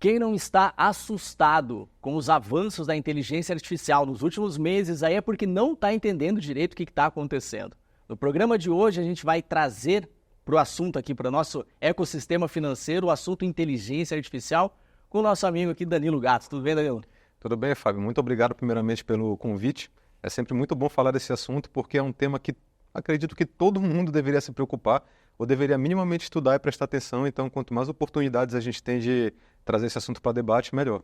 Quem não está assustado com os avanços da inteligência artificial nos últimos meses aí é porque não está entendendo direito o que está acontecendo. No programa de hoje a gente vai trazer para o assunto aqui, para o nosso ecossistema financeiro, o assunto inteligência artificial, com o nosso amigo aqui, Danilo Gatto. Tudo bem, Danilo? Tudo bem, Fábio. Muito obrigado primeiramente pelo convite. É sempre muito bom falar desse assunto porque é um tema que acredito que todo mundo deveria se preocupar ou deveria minimamente estudar e prestar atenção. Então, quanto mais oportunidades a gente tem de trazer esse assunto para debate, melhor.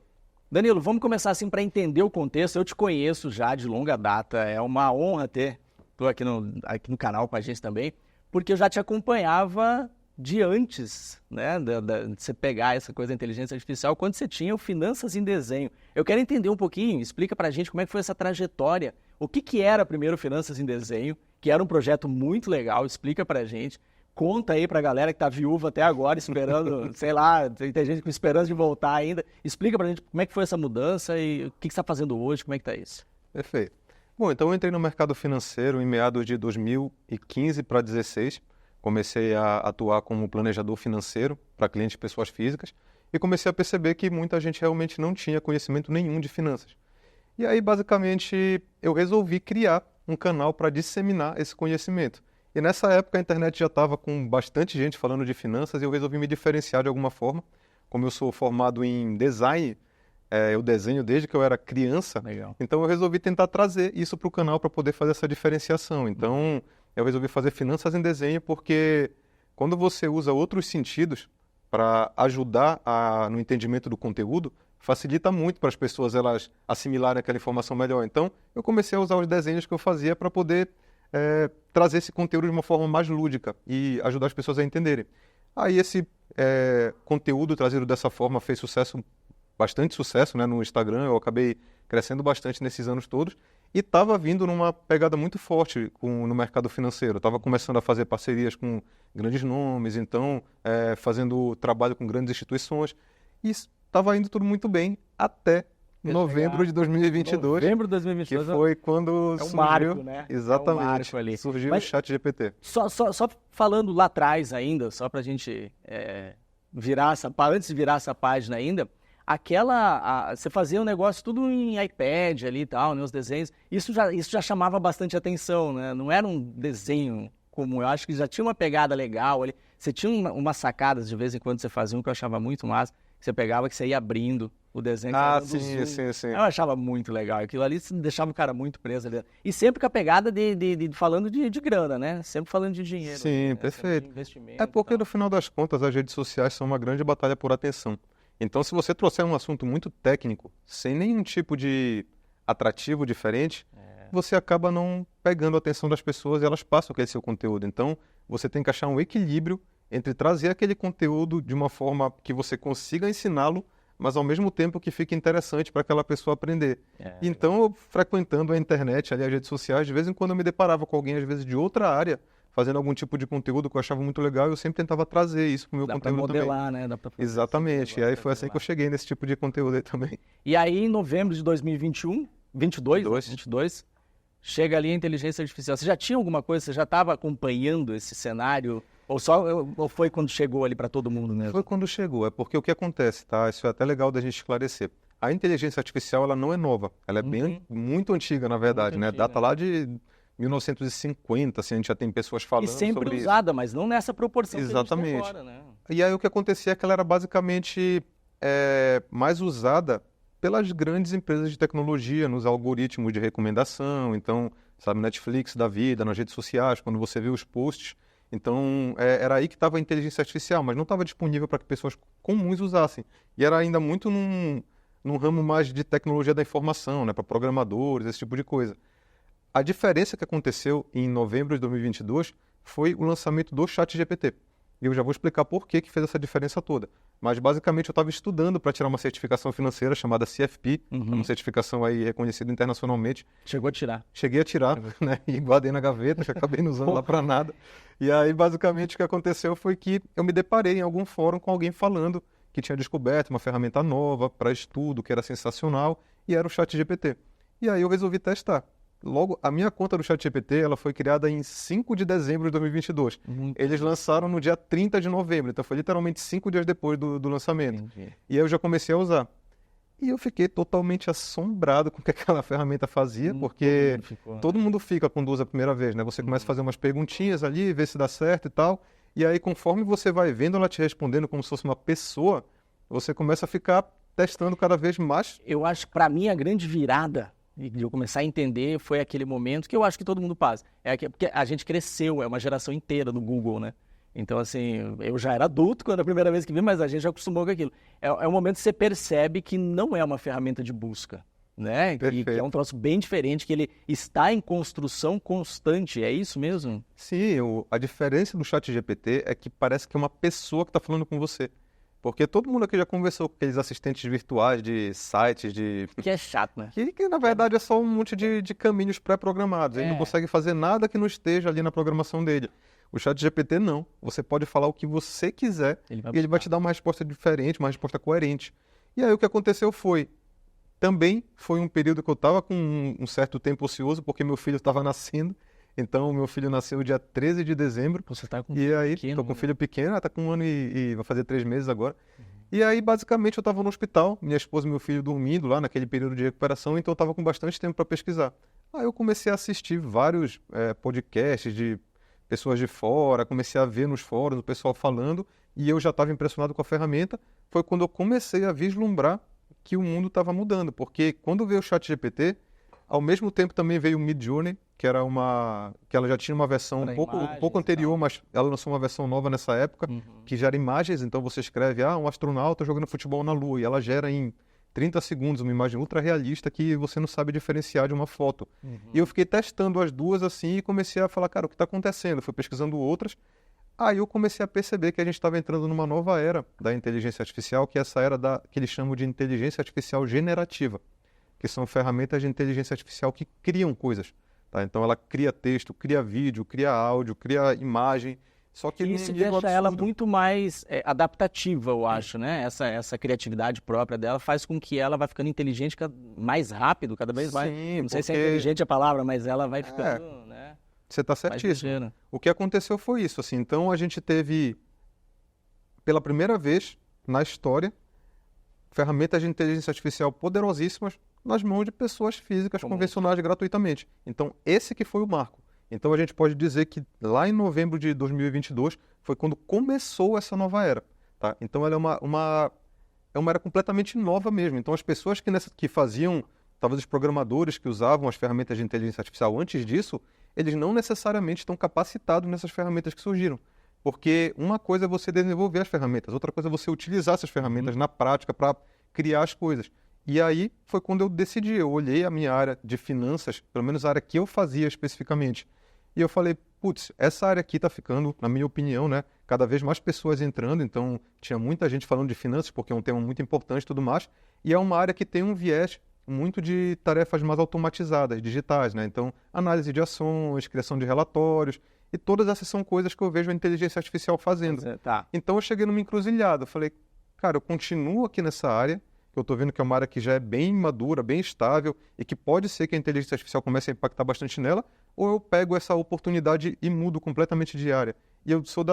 Danilo, vamos começar assim para entender o contexto. Eu te conheço já de longa data, é uma honra ter tu aqui no canal com a gente também, porque eu já te acompanhava de antes, né, de você pegar essa coisa da inteligência artificial, quando você tinha o Finanças em Desenho. Eu quero entender um pouquinho, explica pra gente como é que foi essa trajetória, o que era primeiro Finanças em Desenho, que era um projeto muito legal, explica pra gente. Conta aí pra galera que tá viúva até agora, esperando, sei lá, tem gente com esperança de voltar ainda. Explica pra gente como é que foi essa mudança e o que você tá fazendo hoje, como é que tá isso? Perfeito. Bom, então eu entrei no mercado financeiro em meados de 2015 para 2016. Comecei a atuar como planejador financeiro para clientes e pessoas físicas e comecei a perceber que muita gente realmente não tinha conhecimento nenhum de finanças. E aí, basicamente, eu resolvi criar um canal para disseminar esse conhecimento. E nessa época a internet já estava com bastante gente falando de finanças e eu resolvi me diferenciar de alguma forma. Como eu sou formado em design, eu desenho desde que eu era criança, Legal. então eu resolvi tentar trazer isso para o canal para poder fazer essa diferenciação. Então eu resolvi fazer finanças em desenho porque quando você usa outros sentidos para ajudar no entendimento do conteúdo, facilita muito para as pessoas elas assimilarem aquela informação melhor. Então eu comecei a usar os desenhos que eu fazia para poder trazer esse conteúdo de uma forma mais lúdica e ajudar as pessoas a entenderem. Aí esse conteúdo trazido dessa forma fez bastante sucesso, né, no Instagram. Eu acabei crescendo bastante nesses anos todos e estava vindo numa pegada muito forte no mercado financeiro. Estava começando a fazer parcerias com grandes nomes, então fazendo trabalho com grandes instituições e estava indo tudo muito bem até novembro de 2022. Novembro de 2022. Que foi quando é um surgiu, marco, né? Exatamente, é um marco ali. Surgiu Mas o ChatGPT. Só falando lá atrás ainda, só pra gente antes de virar essa página ainda, você fazia um negócio tudo em iPad ali e tal, né, os desenhos, isso já chamava bastante atenção, né? Não era um desenho comum, eu acho que já tinha uma pegada legal ali. Você tinha umas sacadas de vez em quando você fazia um que eu achava muito massa, que você pegava, que você ia abrindo o desenho. Sim. Eu achava muito legal. Aquilo ali deixava o cara muito preso ali. E sempre com a pegada falando de grana, né? Sempre falando de dinheiro. Sim, né? perfeito. De investimento É porque no final das contas as redes sociais são uma grande batalha por atenção. Então se você trouxer um assunto muito técnico, sem nenhum tipo de atrativo diferente, você acaba não pegando a atenção das pessoas e elas passam aquele seu conteúdo. Então você tem que achar um equilíbrio entre trazer aquele conteúdo de uma forma que você consiga ensiná-lo, mas ao mesmo tempo que fique interessante para aquela pessoa aprender. Então, eu, frequentando a internet, ali, as redes sociais, de vez em quando eu me deparava com alguém, às vezes de outra área, fazendo algum tipo de conteúdo que eu achava muito legal, e eu sempre tentava trazer isso para o meu conteúdo também. Dá para modelar, né? Dá pra fazer Exatamente, e aí foi assim que eu cheguei nesse tipo de conteúdo aí também. E aí, em novembro de 2022, chega ali a inteligência artificial. Você já tinha alguma coisa, você já estava acompanhando esse cenário? Ou foi quando chegou ali para todo mundo mesmo? Foi quando chegou, é porque o que acontece, tá? Isso é até legal da gente esclarecer. A inteligência artificial, ela não é nova, ela é muito antiga, na verdade, né? Data lá de 1950, assim, a gente já tem pessoas falando sobre isso. E sempre usada, mas não nessa proporção que a gente tem agora, né? E aí o que acontecia é que ela era basicamente mais usada pelas grandes empresas de tecnologia, nos algoritmos de recomendação, então, sabe, Netflix da vida, nas redes sociais, quando você vê os posts. Então, era aí que estava a inteligência artificial, mas não estava disponível para que pessoas comuns usassem. E era ainda muito num ramo mais de tecnologia da informação, né, para programadores, esse tipo de coisa. A diferença que aconteceu em novembro de 2022 foi o lançamento do ChatGPT. E eu já vou explicar por que fez essa diferença toda. Mas, basicamente, eu estava estudando para tirar uma certificação financeira chamada CFP, uma certificação aí reconhecida internacionalmente. Chegou a tirar? Cheguei a tirar, né? E guardei na gaveta, que acabei não usando lá para nada. E aí, basicamente, o que aconteceu foi que eu me deparei em algum fórum com alguém falando que tinha descoberto uma ferramenta nova para estudo, que era sensacional, e era o ChatGPT. E aí eu resolvi testar. logo, a minha conta do ChatGPT, ela foi criada em 5 de dezembro de 2022. Eles lançaram no dia 30 de novembro, então foi literalmente 5 dias depois do lançamento. Entendi. E aí eu já comecei a usar. E eu fiquei totalmente assombrado com o que aquela ferramenta fazia, porque todo mundo fica quando usa a primeira vez, né? Você começa a fazer umas perguntinhas ali, ver se dá certo e tal. E aí, conforme você vai vendo ela te respondendo como se fosse uma pessoa, você começa a ficar testando cada vez mais. Eu acho que para mim a grande virada de eu começar a entender foi aquele momento que eu acho que todo mundo passa. Porque a gente cresceu, é uma geração inteira do Google, né? Então, assim, eu já era adulto quando a primeira vez que vi, mas a gente já acostumou com aquilo. É um momento que você percebe que não é uma ferramenta de busca, né? Que é um troço bem diferente, que ele está em construção constante, é isso mesmo? Sim, a diferença do ChatGPT é que parece que é uma pessoa que está falando com você. Porque todo mundo aqui já conversou com aqueles assistentes virtuais de sites, Que é chato, né? Que na verdade é só um monte de caminhos pré-programados. Ele não consegue fazer nada que não esteja ali na programação dele. O ChatGPT não. Você pode falar o que você quiser e ele vai te dar uma resposta diferente, uma resposta coerente. E aí o que aconteceu também foi um período que eu estava com um certo tempo ocioso, porque meu filho estava nascendo. Então, meu filho nasceu dia 13 de dezembro. Você tá com e aí, pequeno, tô com um filho pequeno, tá com 1 ano e vai fazer 3 meses agora. E aí, basicamente, eu estava no hospital, minha esposa e meu filho dormindo lá naquele período de recuperação, então eu estava com bastante tempo para pesquisar. Aí eu comecei a assistir vários podcasts de pessoas de fora, comecei a ver nos fóruns o pessoal falando, e eu já estava impressionado com a ferramenta. Foi quando eu comecei a vislumbrar que o mundo estava mudando, porque quando veio o ChatGPT, ao mesmo tempo também veio o Midjourney, que ela já tinha uma versão um pouco anterior, mas ela lançou uma versão nova nessa época, que gera imagens. Então você escreve, um astronauta jogando futebol na Lua, e ela gera em 30 segundos uma imagem ultra realista que você não sabe diferenciar de uma foto. E eu fiquei testando as duas assim e comecei a falar, cara, o que está acontecendo? Eu fui pesquisando outras. Aí eu comecei a perceber que a gente estava entrando numa nova era da inteligência artificial, que é essa era que eles chamam de inteligência artificial generativa, que são ferramentas de inteligência artificial que criam coisas. Tá? Então ela cria texto, cria vídeo, cria áudio, cria imagem. Só que isso deixa ela muito mais adaptativa, eu acho, né? Essa criatividade própria dela faz com que ela vá ficando inteligente mais rápido, cada vez mais. Não sei se é inteligente a palavra, mas ela vai ficando, né? Você está certíssimo. O que aconteceu foi isso, assim. Então a gente teve, pela primeira vez na história, ferramentas de inteligência artificial poderosíssimas nas mãos de pessoas físicas convencionais gratuitamente. Então esse que foi o marco. Então a gente pode dizer que lá em novembro de 2022 foi quando começou essa nova era. Tá? Então ela é uma era completamente nova mesmo. Então as pessoas que faziam, talvez os programadores que usavam as ferramentas de inteligência artificial antes disso, eles não necessariamente estão capacitados nessas ferramentas que surgiram. Porque uma coisa é você desenvolver as ferramentas, outra coisa é você utilizar essas ferramentas na prática para criar as coisas. E aí foi quando eu decidi, eu olhei a minha área de finanças, pelo menos a área que eu fazia especificamente, e eu falei, putz, essa área aqui está ficando, na minha opinião, né, cada vez mais pessoas entrando, então tinha muita gente falando de finanças, porque é um tema muito importante e tudo mais, e é uma área que tem um viés muito de tarefas mais automatizadas, digitais, né? Então, análise de ações, criação de relatórios, e todas essas são coisas que eu vejo a inteligência artificial fazendo. Então, eu cheguei numa encruzilhada, eu falei, cara, eu continuo aqui nessa área, que eu estou vendo que é uma área que já é bem madura, bem estável, e que pode ser que a inteligência artificial comece a impactar bastante nela, ou eu pego essa oportunidade e mudo completamente de área. E eu sou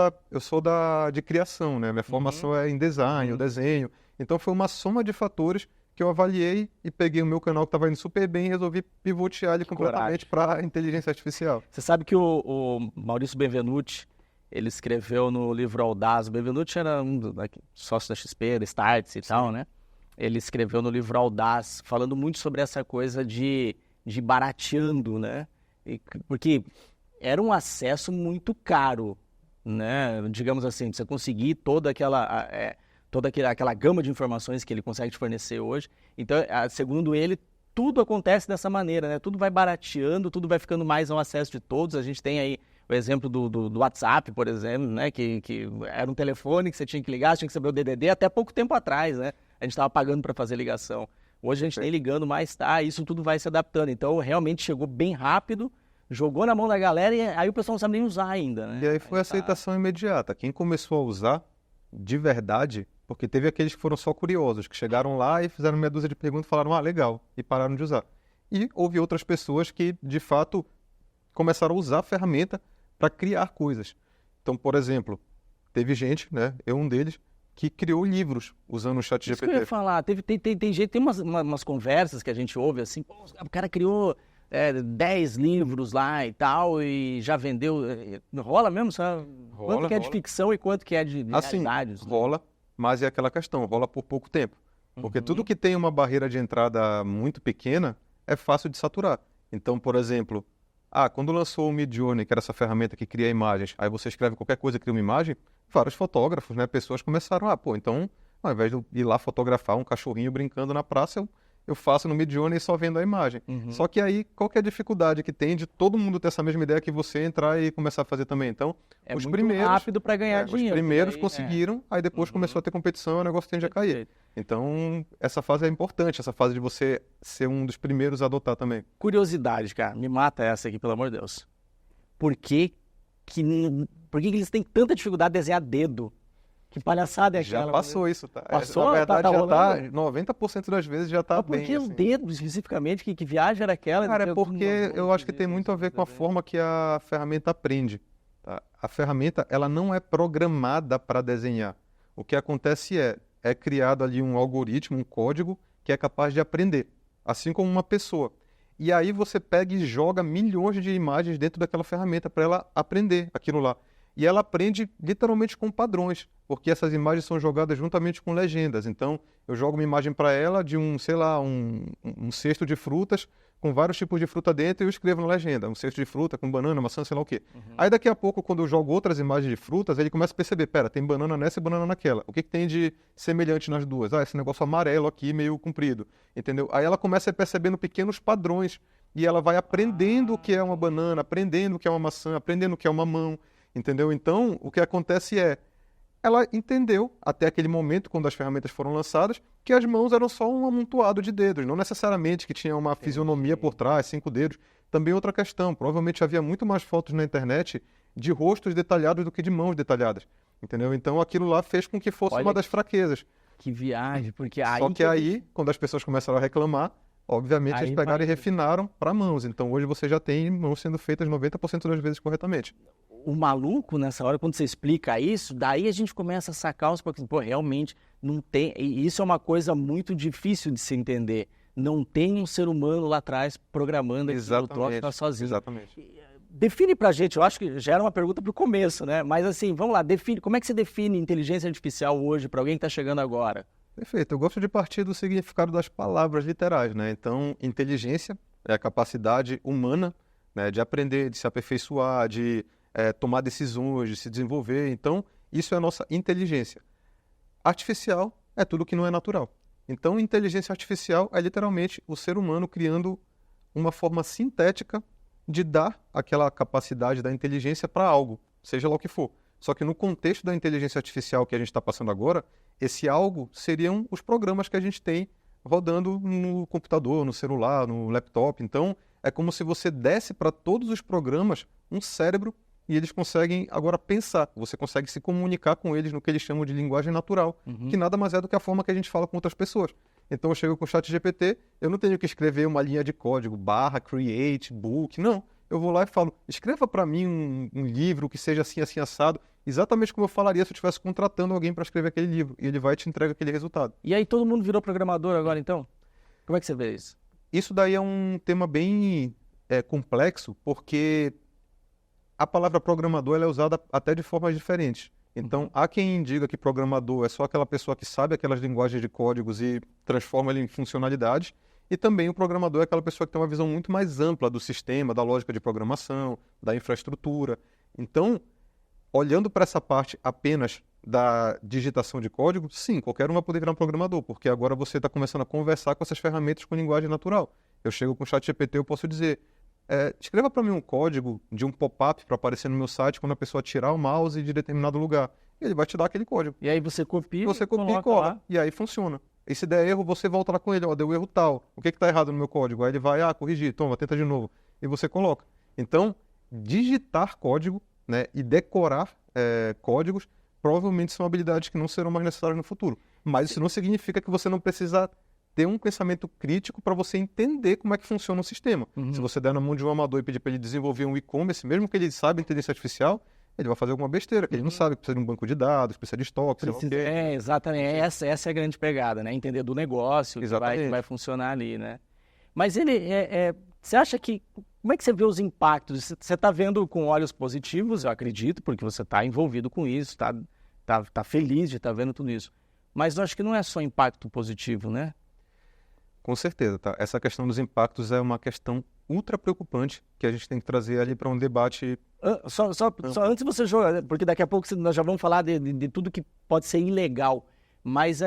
de criação, né? Minha formação é em design, eu desenho. Então foi uma soma de fatores que eu avaliei e peguei o meu canal que estava indo super bem e resolvi pivotear ele completamente para a inteligência artificial. Você sabe que o Maurício Benvenuti, ele escreveu no livro Audaz. O Benvenuti era sócio da XP, da Startse e tal, né? Ele escreveu no livro Audaz, falando muito sobre essa coisa de barateando, né? Porque era um acesso muito caro, né? Digamos assim, você conseguir toda aquela gama de informações que ele consegue te fornecer hoje. Então, segundo ele, tudo acontece dessa maneira, né? Tudo vai barateando, tudo vai ficando mais ao acesso de todos. A gente tem aí o exemplo do WhatsApp, por exemplo, né? Que era um telefone que você tinha que ligar, você tinha que saber o DDD até pouco tempo atrás, né? A gente estava pagando para fazer ligação. Hoje a gente nem ligando mais, isso tudo vai se adaptando. Então, realmente chegou bem rápido, jogou na mão da galera e aí o pessoal não sabe nem usar ainda, né? E aí foi a aceitação imediata. Quem começou a usar de verdade, porque teve aqueles que foram só curiosos, que chegaram lá e fizeram meia dúzia de perguntas e falaram, legal, e pararam de usar. E houve outras pessoas que, de fato, começaram a usar a ferramenta para criar coisas. Então, por exemplo, teve gente, né, eu um deles, que criou livros usando o Isso que eu ChatGPT. ia falar. Tem gente, tem umas conversas que a gente ouve assim, pô, o cara criou 10 livros lá e tal, e já vendeu. Rola mesmo? Sabe? Quanto que é de Rola. sim, e quanto que é de Assim, realidade? rola, mas é aquela questão, rola por pouco tempo. Porque tudo que tem uma barreira de entrada muito pequena é fácil de saturar. Então, por exemplo, quando lançou o Midjourney, que era essa ferramenta que cria imagens, aí você escreve qualquer coisa, cria uma imagem, vários fotógrafos, né, pessoas começaram, então, ao invés de eu ir lá fotografar um cachorrinho brincando na praça, eu faço no Midjourney e só vendo a imagem. Só que aí, qual que é a dificuldade que tem de todo mundo ter essa mesma ideia que você entrar e começar a fazer também? Então, É os muito primeiros, rápido para ganhar os dinheiro. primeiros Daí, conseguiram, aí depois começou a ter competição e o negócio tende a cair. Perfeito. Então, essa fase é importante, essa fase de você ser um dos primeiros a adotar também. Curiosidade, cara, me mata essa aqui, pelo amor de Deus. Por que que eles têm tanta dificuldade de desenhar dedo? Que palhaçada é aquela? Já passou isso, tá? Passou? Na verdade, Tá já tá, rolando? 90% das vezes já tá Mas por bem, que o assim. dedo, especificamente? Que viagem era aquela? Cara, é porque eu acho que tem muito a ver com a forma que a ferramenta aprende, tá? A ferramenta, ela não é programada para desenhar. O que acontece é criado ali um algoritmo, um código que é capaz de aprender, assim como uma pessoa. E aí você pega e joga milhões de imagens dentro daquela ferramenta para ela aprender aquilo lá. E ela aprende literalmente com padrões, porque essas imagens são jogadas juntamente com legendas. Então, eu jogo uma imagem para ela de sei lá, um cesto de frutas com vários tipos de fruta dentro e eu escrevo na legenda, um cesto de fruta com banana, maçã, sei lá o quê. Aí daqui a pouco, quando eu jogo outras imagens de frutas, ele começa a perceber, pera, tem banana nessa e banana naquela. O que tem de semelhante nas duas? Esse negócio amarelo aqui, meio comprido, entendeu? Aí ela começa a ir percebendo pequenos padrões e ela vai aprendendo o que é uma banana, aprendendo o que é uma maçã, aprendendo o que é uma mão, entendeu? Então, o que acontece ela entendeu, até aquele momento, quando as ferramentas foram lançadas, que as mãos eram só um amontoado de dedos, não necessariamente que tinha uma fisionomia por trás, 5 dedos. Também outra questão, provavelmente havia muito mais fotos na internet de rostos detalhados do que de mãos detalhadas, entendeu? Então aquilo lá fez com que fosse Olha uma das fraquezas. Que viagem, porque aí... Só que aí, quando as pessoas começaram a reclamar, obviamente Aí eles pegaram vai- e refinaram para mãos. Então hoje você já tem mãos sendo feitas 90% das vezes corretamente. O maluco, nessa hora, quando você explica isso, daí a gente começa a sacar os pouquinhos. Pô, realmente, não tem... E isso é uma coisa muito difícil de se entender. Não tem um ser humano lá atrás programando aquilo, o troço tá sozinho. Exatamente. Define pra gente, eu acho que já era uma pergunta pro começo, né? Mas assim, vamos lá, como é que você define inteligência artificial hoje para alguém que tá chegando agora? Perfeito. Eu gosto de partir do significado das palavras literais, né? Então, inteligência é a capacidade humana, né, de aprender, de se aperfeiçoar, de tomar decisões, de se desenvolver. Então, isso é a nossa inteligência. Artificial é tudo que não é natural. Então, inteligência artificial é literalmente o ser humano criando uma forma sintética de dar aquela capacidade da inteligência para algo, seja lá o que for. Só que no contexto da inteligência artificial que a gente está passando agora, esse algo seriam os programas que a gente tem rodando no computador, no celular, no laptop. Então, é como se você desse para todos os programas um cérebro e eles conseguem agora pensar. Você consegue se comunicar com eles no que eles chamam de linguagem natural, que nada mais é do que a forma que a gente fala com outras pessoas. Então eu chego com o ChatGPT, eu não tenho que escrever uma linha de código, /create, book, não. Eu vou lá e falo, escreva para mim um livro que seja assim, assim, assado, exatamente como eu falaria se eu estivesse contratando alguém para escrever aquele livro, e ele vai te entregar aquele resultado. E aí todo mundo virou programador agora, então? Como é que você vê isso? Isso daí é um tema bem complexo, porque a palavra programador ela é usada até de formas diferentes. Então, há quem diga que programador é só aquela pessoa que sabe aquelas linguagens de códigos e transforma ele em funcionalidades, e também o programador é aquela pessoa que tem uma visão muito mais ampla do sistema, da lógica de programação, da infraestrutura. Então, olhando para essa parte apenas da digitação de código, sim, qualquer um vai poder virar um programador, porque agora você está começando a conversar com essas ferramentas com linguagem natural. Eu chego com o ChatGPT, eu posso dizer, escreva para mim um código de um pop-up para aparecer no meu site quando a pessoa tirar o mouse de determinado lugar. Ele vai te dar aquele código. E aí você copia, Você copia e coloca cola. lá. E aí funciona. E se der erro, você volta lá com ele. Ó, deu erro tal. O que está errado no meu código? Aí ele vai, corrigir. Toma, tenta de novo. E você coloca. Então, digitar código, né, e decorar códigos provavelmente são habilidades que não serão mais necessárias no futuro. Mas isso não significa que você não precisa ter um pensamento crítico para você entender como é que funciona o sistema. Se você der na mão de um amador e pedir para ele desenvolver um e-commerce, mesmo que ele saiba inteligência artificial, ele vai fazer alguma besteira, que ele não sabe, que precisa de um banco de dados, precisa de estoque, sei lá o quê. Exatamente. Essa é a grande pegada, né? Entender do negócio, que vai funcionar ali, né? Mas você acha que... Como é que você vê os impactos? Você está vendo com olhos positivos, eu acredito, porque você está envolvido com isso, tá feliz de estar vendo tudo isso. Mas eu acho que não é só impacto positivo, né? Com certeza, tá? Essa questão dos impactos é uma questão ultra preocupante que a gente tem que trazer ali para um debate. Só antes de você jogar, porque daqui a pouco nós já vamos falar de tudo que pode ser ilegal. Mas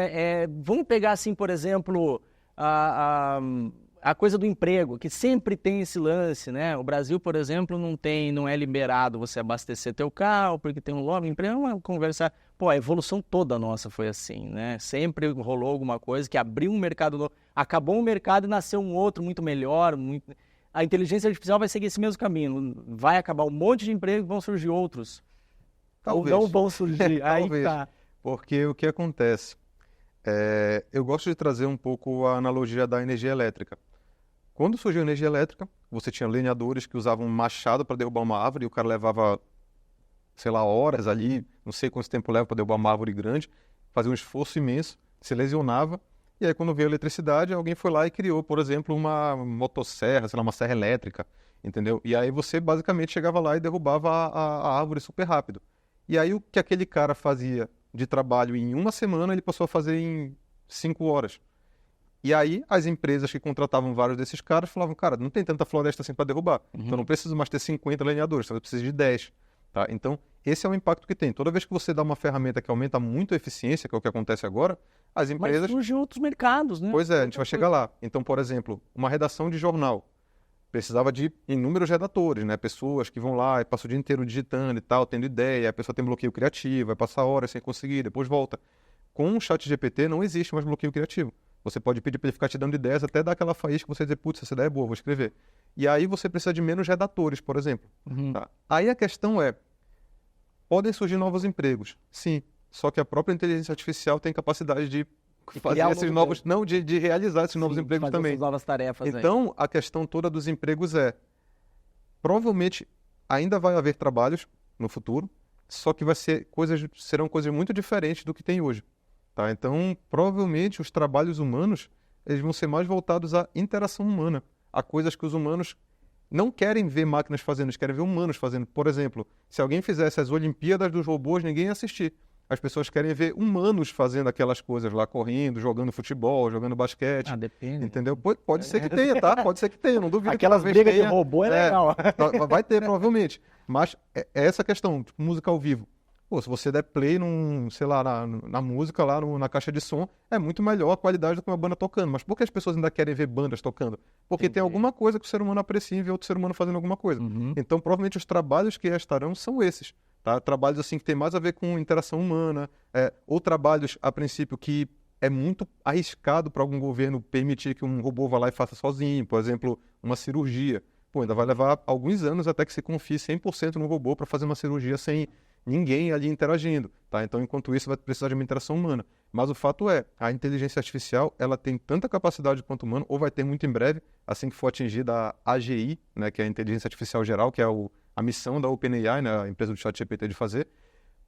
vamos pegar assim, por exemplo, a coisa do emprego, que sempre tem esse lance, né? O Brasil, por exemplo, não é liberado você abastecer teu carro, porque tem um lobby, emprego, uma conversa. Pô, a evolução toda nossa foi assim, né? Sempre rolou alguma coisa que abriu um mercado novo, acabou um mercado e nasceu um outro muito melhor. A inteligência artificial vai seguir esse mesmo caminho. Vai acabar um monte de emprego e vão surgir outros. Talvez. Ou não vão surgir. Aí Talvez. tá. Porque o que acontece? Eu gosto de trazer um pouco a analogia da energia elétrica. Quando surgiu a energia elétrica, você tinha lenhadores que usavam um machado para derrubar uma árvore e o cara levava, sei lá, horas ali, não sei quanto tempo leva para derrubar uma árvore grande, fazia um esforço imenso, se lesionava. E aí, quando veio a eletricidade, alguém foi lá e criou, por exemplo, uma motosserra, sei lá, uma serra elétrica, entendeu? E aí você basicamente chegava lá e derrubava a árvore super rápido. E aí o que aquele cara fazia de trabalho em uma semana, ele passou a fazer em 5 horas. E aí as empresas que contratavam vários desses caras falavam, cara, não tem tanta floresta assim para derrubar, então não preciso mais ter 50 lenhadores, então eu preciso de 10. Tá? Então, esse é o impacto que tem. Toda vez que você dá uma ferramenta que aumenta muito a eficiência, que é o que acontece agora, as empresas... Mas surgem outros mercados, né? Pois é, a gente vai chegar lá. Então, por exemplo, uma redação de jornal precisava de inúmeros redatores, né? Pessoas que vão lá e passam o dia inteiro digitando e tal, tendo ideia, a pessoa tem bloqueio criativo, vai passar horas sem conseguir, depois volta. Com o ChatGPT não existe mais bloqueio criativo. Você pode pedir para ele ficar te dando ideias até dar aquela faísca que você dizer, putz, essa ideia é boa, vou escrever. E aí você precisa de menos redatores, por exemplo. Tá? Aí a questão é, podem surgir novos empregos? Sim. Só que a própria inteligência artificial tem capacidade de fazer esses novos... Não, de realizar esses novos empregos fazer também. essas novas tarefas então, a questão toda dos empregos provavelmente ainda vai haver trabalhos no futuro, só que serão coisas muito diferentes do que tem hoje. Tá? Então, provavelmente, os trabalhos humanos eles vão ser mais voltados à interação humana, a coisas que os humanos não querem ver máquinas fazendo, eles querem ver humanos fazendo. Por exemplo, se alguém fizesse as Olimpíadas dos robôs, ninguém ia assistir. As pessoas querem ver humanos fazendo aquelas coisas lá, correndo, jogando futebol, jogando basquete. Depende. Entendeu? Pode ser que tenha, tá? Pode ser que tenha, não duvido. Aquelas brigas de robô é legal. Vai ter, provavelmente. Mas é essa questão, tipo, música ao vivo. Pô, se você der play sei lá, na música, lá na caixa de som, é muito melhor a qualidade do que uma banda tocando. Mas por que as pessoas ainda querem ver bandas tocando? Porque tem alguma coisa que o ser humano aprecia em ver outro ser humano fazendo alguma coisa. Então, provavelmente, os trabalhos que restarão são esses. Tá? Trabalhos assim que tem mais a ver com interação humana, ou trabalhos, a princípio, que é muito arriscado para algum governo permitir que um robô vá lá e faça sozinho. Por exemplo, uma cirurgia. Pô, ainda vai levar alguns anos até que se confie 100% no robô para fazer uma cirurgia sem ninguém ali interagindo, tá? Então, enquanto isso, vai precisar de uma interação humana. Mas o fato é, a inteligência artificial, ela tem tanta capacidade quanto o humano, ou vai ter muito em breve, assim que for atingida a AGI, né, que é a inteligência artificial geral, que é a missão da OpenAI, né, a empresa do ChatGPT de fazer,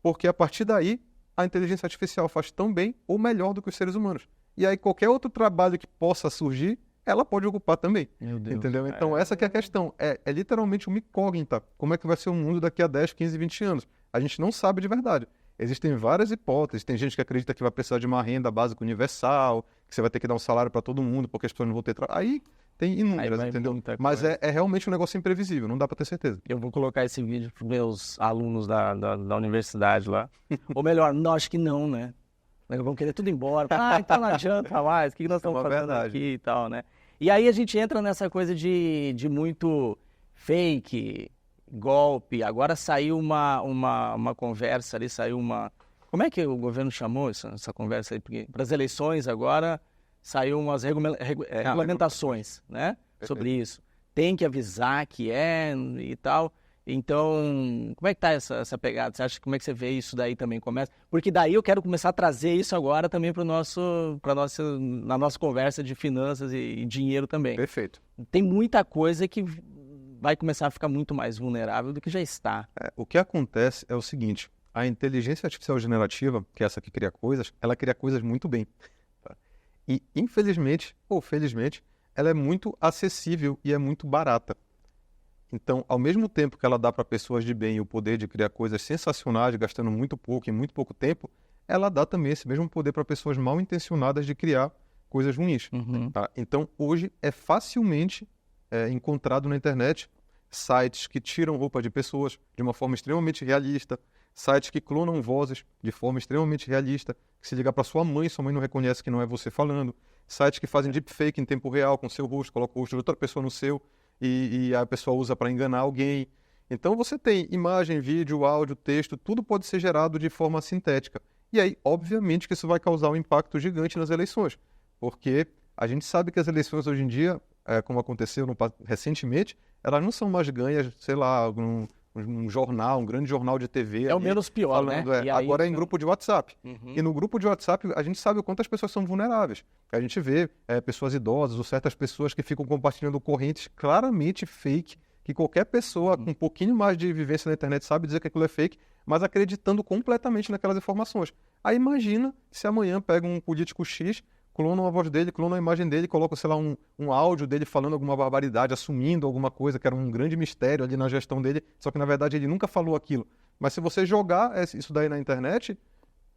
porque a partir daí, a inteligência artificial faz tão bem ou melhor do que os seres humanos. E aí, qualquer outro trabalho que possa surgir, ela pode ocupar também. Meu Deus. Entendeu? Então, essa que é a questão. É literalmente uma incógnita. Como é que vai ser o mundo daqui a 10, 15, 20 anos? A gente não sabe de verdade. Existem várias hipóteses. Tem gente que acredita que vai precisar de uma renda básica universal, que você vai ter que dar um salário para todo mundo, porque as pessoas não vão ter trabalho. Aí tem inúmeras, entendeu? Mas é realmente um negócio imprevisível, não dá para ter certeza. Eu vou colocar esse vídeo para os meus alunos da universidade lá. Ou melhor, não, acho que não, né? Vão querer tudo embora. Então não adianta mais, o que nós estamos fazendo aqui e tal, né? E aí a gente entra nessa coisa de muito fake, golpe. Agora saiu uma conversa ali, saiu uma... Como é que o governo chamou essa conversa aí? Porque para as eleições agora saiu umas regulamentações, né? Sobre isso. Tem que avisar que e tal. Então, como é que tá essa pegada? Você acha como é que você vê isso daí também começa? Porque daí eu quero começar a trazer isso agora também para na nossa conversa de finanças e dinheiro também. Perfeito. Tem muita coisa que vai começar a ficar muito mais vulnerável do que já está. O que acontece é o seguinte, a inteligência artificial generativa, que é essa que cria coisas, ela cria coisas muito bem. Tá? E, infelizmente, ou felizmente, ela é muito acessível e é muito barata. Então, ao mesmo tempo que ela dá para pessoas de bem o poder de criar coisas sensacionais, gastando muito pouco, em muito pouco tempo, ela dá também esse mesmo poder para pessoas mal intencionadas de criar coisas ruins. Tá? Então, hoje é facilmente encontrado na internet sites que tiram roupa de pessoas de uma forma extremamente realista, sites que clonam vozes de forma extremamente realista, que se ligar para sua mãe não reconhece que não é você falando, sites que fazem deepfake em tempo real com seu rosto, coloca o rosto de outra pessoa no seu, e a pessoa usa para enganar alguém. Então você tem imagem, vídeo, áudio, texto, tudo pode ser gerado de forma sintética. E aí, obviamente, que isso vai causar um impacto gigante nas eleições, porque a gente sabe que as eleições hoje em dia, como aconteceu recentemente, elas não são mais ganhas, sei lá, um jornal, um grande jornal de TV. É o menos pior, falando, né? Agora é em grupo de WhatsApp. E no grupo de WhatsApp, a gente sabe o quanto as pessoas são vulneráveis. A gente vê pessoas idosas ou certas pessoas que ficam compartilhando correntes claramente fake, que qualquer pessoa com um pouquinho mais de vivência na internet sabe dizer que aquilo é fake, mas acreditando completamente naquelas informações. Aí imagina se amanhã pega um político X, clonam a voz dele, clonam a imagem dele, colocam, sei lá, um áudio dele falando alguma barbaridade, assumindo alguma coisa que era um grande mistério ali na gestão dele, só que na verdade ele nunca falou aquilo. Mas se você jogar isso daí na internet,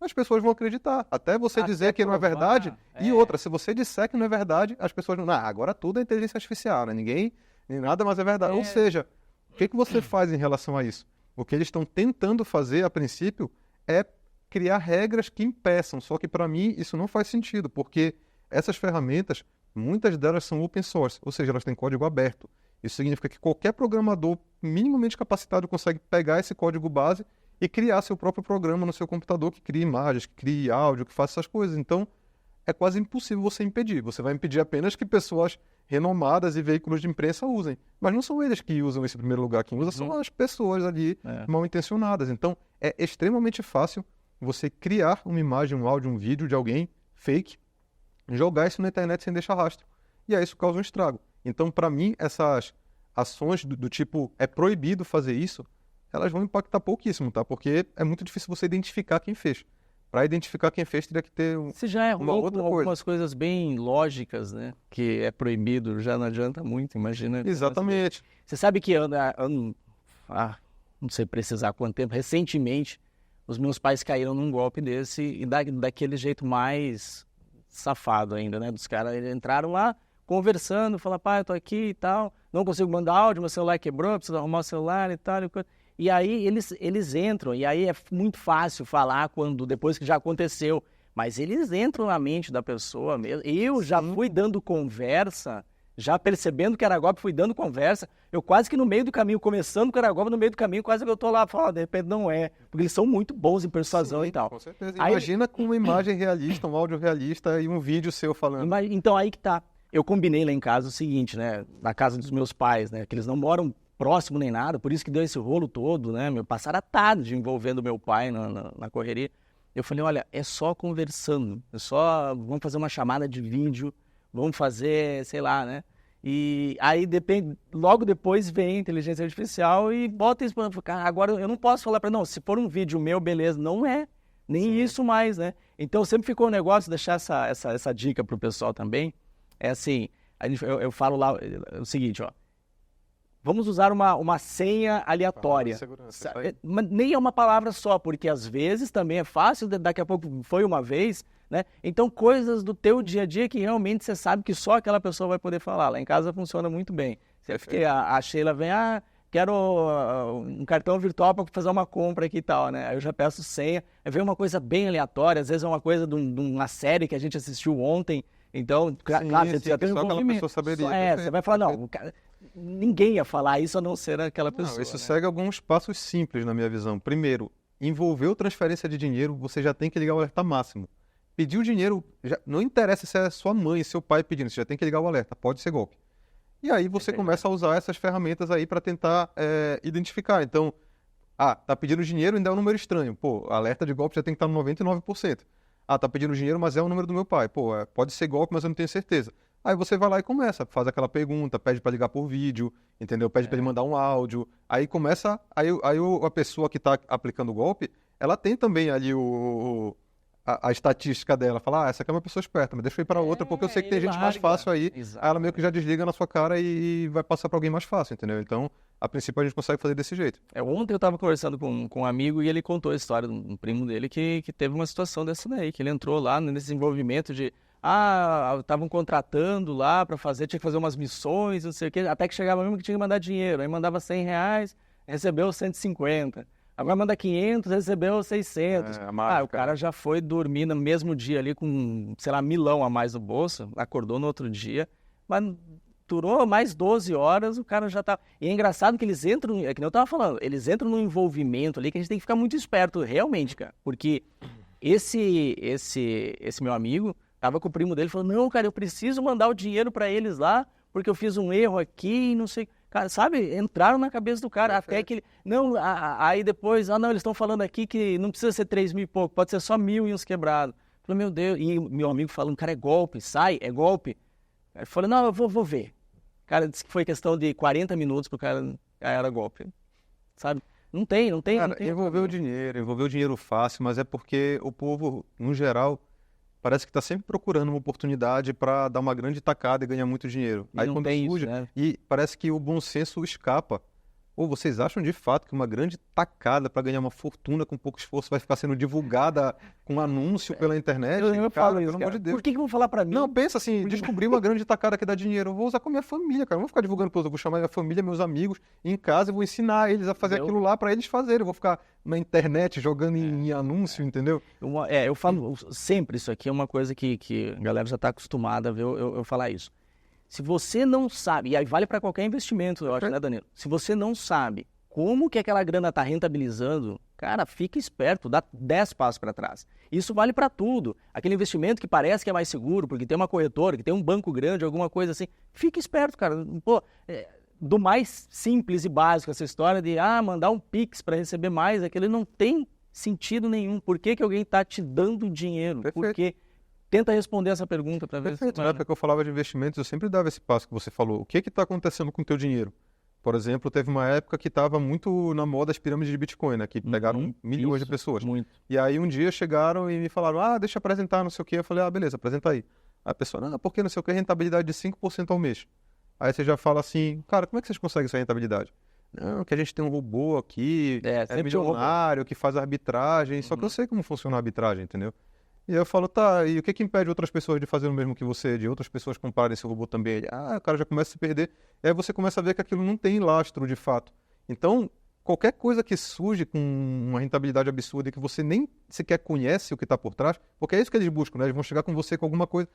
as pessoas vão acreditar. Até você dizer que não é verdade. E outra, se você disser que não é verdade, as pessoas não. Agora tudo é inteligência artificial, né? Nem nada mais é verdade. Ou seja, o que você faz em relação a isso? O que eles estão tentando fazer, a princípio, é criar regras que impeçam. Só que, para mim, isso não faz sentido, porque essas ferramentas, muitas delas são open source, ou seja, elas têm código aberto. Isso significa que qualquer programador minimamente capacitado consegue pegar esse código base e criar seu próprio programa no seu computador que crie imagens, que crie áudio, que faça essas coisas. Então, é quase impossível você impedir. Você vai impedir apenas que pessoas renomadas e veículos de imprensa usem. Mas não são eles que usam esse primeiro lugar. Quem usa são as pessoas ali mal intencionadas. Então, é extremamente fácil você criar uma imagem, um áudio, um vídeo de alguém fake, jogar isso na internet sem deixar rastro. E aí isso causa um estrago. Então, para mim, essas ações do tipo é proibido fazer isso, elas vão impactar pouquíssimo, tá? Porque é muito difícil você identificar quem fez. Para identificar quem fez, teria que ter Se já é uma ruim outra com coisa. algumas coisas bem lógicas, né? Que é proibido, já não adianta muito, imagina. Exatamente. Você sabe que não sei precisar quanto tempo, recentemente, os meus pais caíram num golpe desse e daquele jeito mais safado ainda, né? Dos caras, eles entraram lá conversando, falaram, pai, eu tô aqui e tal, não consigo mandar áudio, meu celular quebrou, preciso arrumar o celular e tal. E aí eles entram, e aí é muito fácil falar depois que já aconteceu, mas eles entram na mente da pessoa mesmo. Eu já fui dando conversa, já percebendo que era golpe, fui dando conversa. Eu quase que no meio do caminho, começando com era golpe, no meio do caminho, quase que eu tô lá, falo, de repente não é. Porque eles são muito bons em persuasão e tal. Com certeza. Aí, Imagina com uma imagem realista, um áudio realista e um vídeo seu falando. então aí que tá. Eu combinei lá em casa o seguinte, né? Na casa dos meus pais, né? Que eles não moram próximo nem nada, por isso que deu esse rolo todo, né? Passaram a tarde envolvendo meu pai na correria. Eu falei, olha, é só conversando, vamos fazer uma chamada de vídeo, vamos fazer, sei lá, né? E aí logo depois vem a inteligência artificial e bota isso para agora eu não posso falar para não, se for um vídeo meu, beleza, não é, nem isso mais, né? Então sempre ficou um negócio, deixar essa dica pro pessoal também, é assim, eu falo lá o seguinte, ó, vamos usar uma senha aleatória. Mas nem é uma palavra só, porque às vezes também é fácil, daqui a pouco foi uma vez, né? Então, coisas do teu dia a dia que realmente você sabe que só aquela pessoa vai poder falar. Lá em casa funciona muito bem. Porque a Sheila vem, quero um cartão virtual para fazer uma compra aqui e tal, né? Aí eu já peço senha. Aí vem uma coisa bem aleatória, às vezes é uma coisa de uma série que a gente assistiu ontem. Então, claro, você já tem um envolvimento. Você vai falar, não, ninguém ia falar isso a não ser aquela pessoa. Não, isso né? segue alguns passos simples na minha visão. Primeiro, envolveu transferência de dinheiro, você já tem que ligar o alerta máximo. Pediu dinheiro, não interessa se é sua mãe, seu pai pedindo, você já tem que ligar o alerta, pode ser golpe. E aí você começa a usar essas ferramentas aí para tentar identificar. Então, tá pedindo dinheiro, ainda é um número estranho. Pô, alerta de golpe já tem que estar no 99%. Tá pedindo dinheiro, mas é o número do meu pai. Pô, pode ser golpe, mas eu não tenho certeza. Aí você vai lá e começa, faz aquela pergunta, pede para ligar por vídeo, entendeu? Pede para ele mandar um áudio. Aí começa, a pessoa que está aplicando o golpe, ela tem também ali a estatística dela. Fala, essa aqui é uma pessoa esperta, mas deixa eu ir para outra, porque eu sei que tem gente mais fácil aí. Aí ela meio que já desliga na sua cara e vai passar para alguém mais fácil, entendeu? Então, a princípio a gente consegue fazer desse jeito. Ontem eu estava conversando com um amigo e ele contou a história de um primo dele que teve uma situação dessa daí, que ele entrou lá nesse envolvimento de estavam contratando lá para fazer, tinha que fazer umas missões, não sei o quê, até que chegava mesmo que tinha que mandar dinheiro, aí mandava R$100, recebeu 150, agora manda 500, recebeu 600. O cara já foi dormir no mesmo dia ali com, sei lá, milão a mais no bolso, acordou no outro dia, mas durou mais 12 horas, o cara já tá... E é engraçado que eles entram, é que nem eu tava falando, eles entram no envolvimento ali que a gente tem que ficar muito esperto, realmente, cara, porque esse meu amigo tava com o primo dele, falou, não, cara, eu preciso mandar o dinheiro pra eles lá, porque eu fiz um erro aqui, não sei... Cara, sabe, entraram na cabeça do cara, até que ele... Não, aí depois, não, eles estão falando aqui que não precisa ser 3.000 e pouco, pode ser só 1.000 e uns quebrados. Falei, meu Deus, e meu amigo falando, cara, é golpe, sai, é golpe. Aí eu falei, não, eu vou ver. Cara, disse que foi questão de 40 minutos pro cara, era golpe, sabe? Não tem. Cara, envolveu o dinheiro fácil, mas é porque o povo, no geral... Parece que está sempre procurando uma oportunidade para dar uma grande tacada e ganhar muito dinheiro. E aí não quando tem surge, isso, né? e parece que o bom senso escapa. Ou vocês acham de fato que uma grande tacada para ganhar uma fortuna com pouco esforço vai ficar sendo divulgada com anúncio pela internet? Eu Cara, falo isso, pelo amor de Deus. Por que vão falar para mim? Não, pensa assim, descobrir uma grande tacada que dá dinheiro. Eu vou usar com a minha família, cara. Eu não vou ficar divulgando para os outros. Eu vou chamar minha família, meus amigos em casa e vou ensinar eles a fazer aquilo lá para eles fazerem. Eu vou ficar na internet jogando em anúncio, entendeu? Eu falo sempre isso aqui, é uma coisa que a galera já está acostumada a ver eu falar isso. Se você não sabe, e aí vale para qualquer investimento, eu acho, né, Danilo? Se você não sabe como que aquela grana está rentabilizando, cara, fica esperto, dá 10 passos para trás. Isso vale para tudo. Aquele investimento que parece que é mais seguro, porque tem uma corretora, que tem um banco grande, alguma coisa assim, fica esperto, cara. Pô, do mais simples e básico, essa história de mandar um Pix para receber mais, aquilo não tem sentido nenhum. Por que alguém está te dando dinheiro? Perfeito. Por quê? Tenta responder essa pergunta para ver se... Na época que eu falava de investimentos, eu sempre dava esse passo que você falou. O que está acontecendo com o teu dinheiro? Por exemplo, teve uma época que estava muito na moda as pirâmides de Bitcoin, né? Que pegaram milhões de pessoas. Muito. E aí um dia chegaram e me falaram, deixa eu apresentar não sei o quê. Eu falei, beleza, apresenta aí. Aí a pessoa, não, porque não sei o quê, rentabilidade de 5% ao mês. Aí você já fala assim, cara, como é que vocês conseguem essa rentabilidade? Não, que a gente tem um robô aqui, é milionário, que faz arbitragem. Só que eu sei como funciona a arbitragem, entendeu? E aí eu falo, e o que impede outras pessoas de fazer o mesmo que você, de outras pessoas comprarem esse robô também? Ele, o cara já começa a se perder. E aí você começa a ver que aquilo não tem lastro de fato. Então, qualquer coisa que surge com uma rentabilidade absurda e que você nem sequer conhece o que está por trás, porque é isso que eles buscam, né? Eles vão chegar com você com alguma coisa.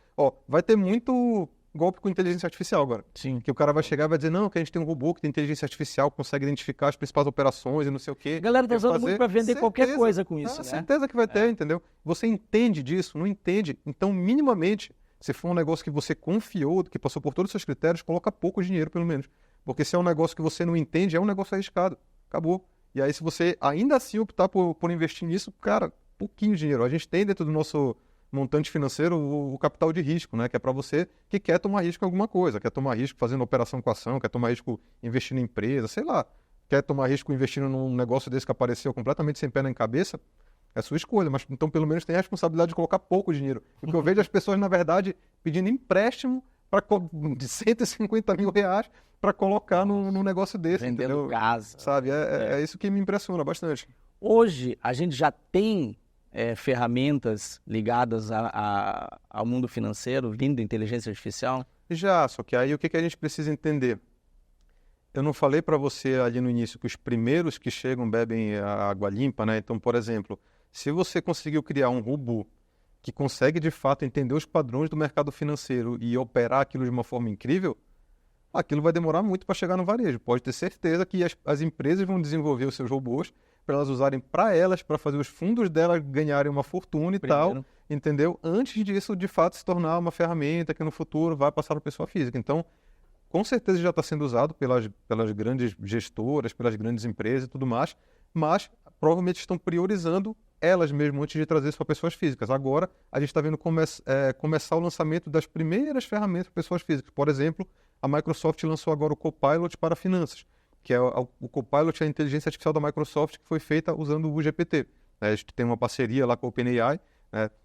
Vai ter muito golpe com inteligência artificial agora. Sim. Que o cara vai chegar e vai dizer, não, que a gente tem um robô que tem inteligência artificial, consegue identificar as principais operações e não sei o quê. A galera tá usando muito para vender qualquer coisa com isso, né? Certeza que vai ter, entendeu? Você entende disso, não entende? Então, minimamente, se for um negócio que você confiou, que passou por todos os seus critérios, coloca pouco dinheiro, pelo menos. Porque se é um negócio que você não entende, é um negócio arriscado. Acabou. E aí, se você ainda assim optar por investir nisso, cara, pouquinho dinheiro. A gente tem dentro do nosso montante financeiro o capital de risco, né? Que é para você que quer tomar risco em alguma coisa, quer tomar risco fazendo operação com ação, quer tomar risco investindo em empresa, sei lá, quer tomar risco investindo num negócio desse que apareceu completamente sem pé nem cabeça, é sua escolha, mas então pelo menos tem a responsabilidade de colocar pouco dinheiro. O que eu vejo as pessoas, na verdade, pedindo empréstimo de 150 mil reais para colocar num negócio desse, vendendo entendeu? casa. Sabe, é isso que me impressiona bastante. Hoje, a gente já tem ferramentas ligadas ao mundo financeiro, vindo da inteligência artificial? Já, só que aí o que a gente precisa entender? Eu não falei para você ali no início que os primeiros que chegam bebem a água limpa, né? Então, por exemplo, se você conseguiu criar um robô que consegue de fato entender os padrões do mercado financeiro e operar aquilo de uma forma incrível, aquilo vai demorar muito para chegar no varejo. Pode ter certeza que as empresas vão desenvolver os seus robôs para elas usarem para elas, para fazer os fundos delas ganharem uma fortuna e tal, entendeu? Antes disso, de fato, se tornar uma ferramenta que no futuro vai passar para a pessoa física. Então, com certeza já está sendo usado pelas grandes gestoras, pelas grandes empresas e tudo mais, mas provavelmente estão priorizando elas mesmo antes de trazer isso para pessoas físicas. Agora, a gente está vendo começar o lançamento das primeiras ferramentas para pessoas físicas. Por exemplo, a Microsoft lançou agora o Copilot para finanças, que é o Copilot, é a inteligência artificial da Microsoft, que foi feita usando o GPT. A gente tem uma parceria lá com a OpenAI,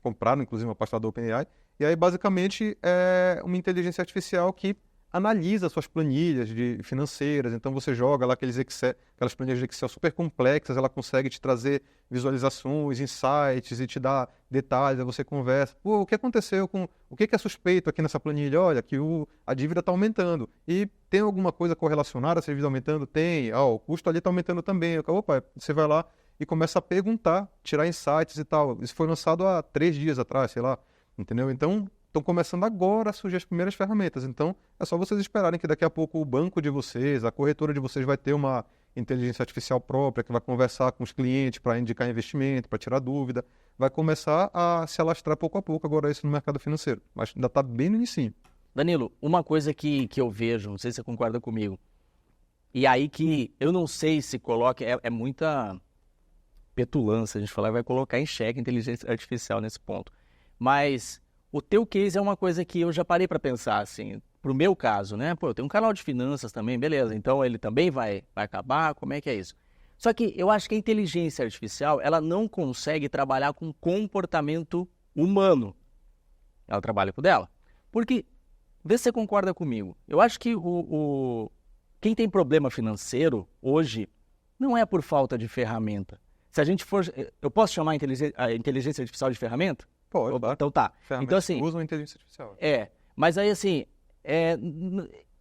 compraram inclusive uma parte da OpenAI, e aí basicamente é uma inteligência artificial que analisa suas planilhas financeiras. Então você joga lá aquelas planilhas de Excel super complexas, ela consegue te trazer visualizações, insights e te dá detalhes, aí você conversa. Pô, o que aconteceu o que é suspeito aqui nessa planilha? Olha, que a dívida está aumentando. E tem alguma coisa correlacionada, essa dívida aumentando? Tem. O custo ali está aumentando também. Opa, você vai lá e começa a perguntar, tirar insights e tal. Isso foi lançado há 3 dias atrás, sei lá. Entendeu? Então, estão começando agora a surgir as primeiras ferramentas. Então, é só vocês esperarem que daqui a pouco o banco de vocês, a corretora de vocês vai ter uma inteligência artificial própria que vai conversar com os clientes para indicar investimento, para tirar dúvida. Vai começar a se alastrar pouco a pouco agora isso no mercado financeiro. Mas ainda está bem no inicinho. Danilo, uma coisa que eu vejo, não sei se você concorda comigo, e aí que eu não sei se coloca, é muita petulância a gente falar, vai colocar em xeque a inteligência artificial nesse ponto. Mas o teu case é uma coisa que eu já parei para pensar, assim, pro meu caso, né? Pô, eu tenho um canal de finanças também, beleza, então ele também vai acabar, como é que é isso? Só que eu acho que a inteligência artificial, ela não consegue trabalhar com comportamento humano. Ela trabalha com o dela. Porque, vê se você concorda comigo, eu acho que quem tem problema financeiro hoje não é por falta de ferramenta. Se a gente for... Eu posso chamar a inteligência artificial de ferramenta? Pode. Então tá. Então, assim, usam a inteligência artificial. Mas aí assim,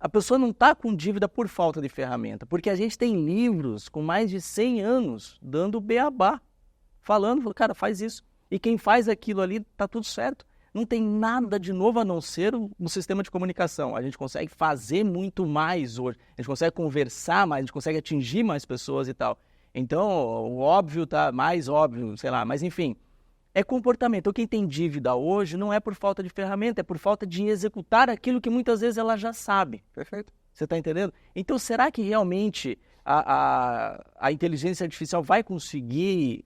a pessoa não está com dívida por falta de ferramenta, porque a gente tem livros com mais de 100 anos dando beabá, falando, cara, faz isso. E quem faz aquilo ali, tá tudo certo. Não tem nada de novo a não ser um sistema de comunicação. A gente consegue fazer muito mais hoje, a gente consegue conversar mais, a gente consegue atingir mais pessoas e tal. Então, o óbvio tá mais óbvio, sei lá, mas enfim... É comportamento. Então, quem tem dívida hoje não é por falta de ferramenta, é por falta de executar aquilo que muitas vezes ela já sabe. Perfeito. Você está entendendo? Então, será que realmente a inteligência artificial vai conseguir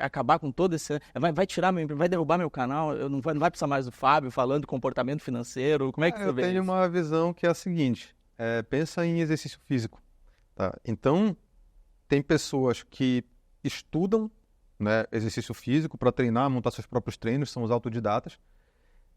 acabar com todo esse... Vai derrubar meu canal? Não vai precisar mais do Fábio falando de comportamento financeiro? Como é que você vê isso? Eu tenho uma visão que é a seguinte. Pensa em exercício físico. Tá? Então, tem pessoas que estudam, né, exercício físico para treinar, montar seus próprios treinos, são os autodidatas.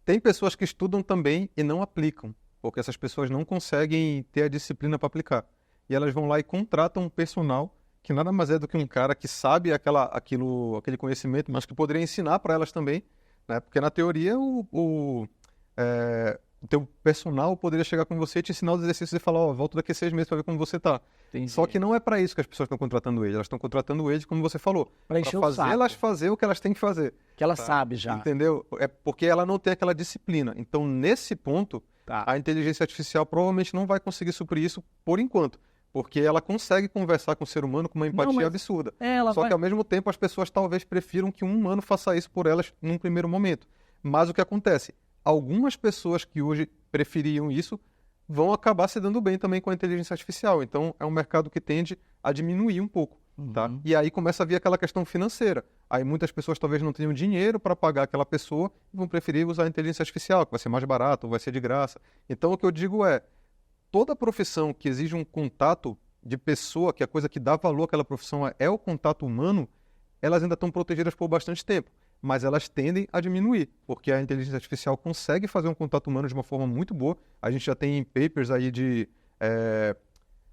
Tem pessoas que estudam também e não aplicam, porque essas pessoas não conseguem ter a disciplina para aplicar. E elas vão lá e contratam um personal que nada mais é do que um cara que sabe aquele conhecimento, mas que poderia ensinar para elas também, né? Porque na teoria o teu personal poderia chegar com você e te ensinar os exercícios e falar, volta daqui a 6 meses para ver como você está. Só que não é para isso que as pessoas estão contratando ele. Elas estão contratando ele, como você falou, para fazer elas fazer o que elas têm que fazer. Que ela sabe já. Entendeu? É porque ela não tem aquela disciplina. Então, nesse ponto, a inteligência artificial provavelmente não vai conseguir suprir isso por enquanto. Porque ela consegue conversar com o ser humano com uma empatia absurda. Só que, ao mesmo tempo, as pessoas talvez prefiram que um humano faça isso por elas num primeiro momento. Mas o que acontece? Algumas pessoas que hoje preferiam isso vão acabar se dando bem também com a inteligência artificial. Então, é um mercado que tende a diminuir um pouco. Tá? E aí começa a vir aquela questão financeira. Aí muitas pessoas talvez não tenham dinheiro para pagar aquela pessoa e vão preferir usar a inteligência artificial, que vai ser mais barato, ou vai ser de graça. Então, o que eu digo é, toda profissão que exige um contato de pessoa, que a coisa que dá valor àquela profissão é o contato humano, elas ainda estão protegidas por bastante tempo. Mas elas tendem a diminuir, porque a inteligência artificial consegue fazer um contato humano de uma forma muito boa. A gente já tem papers aí de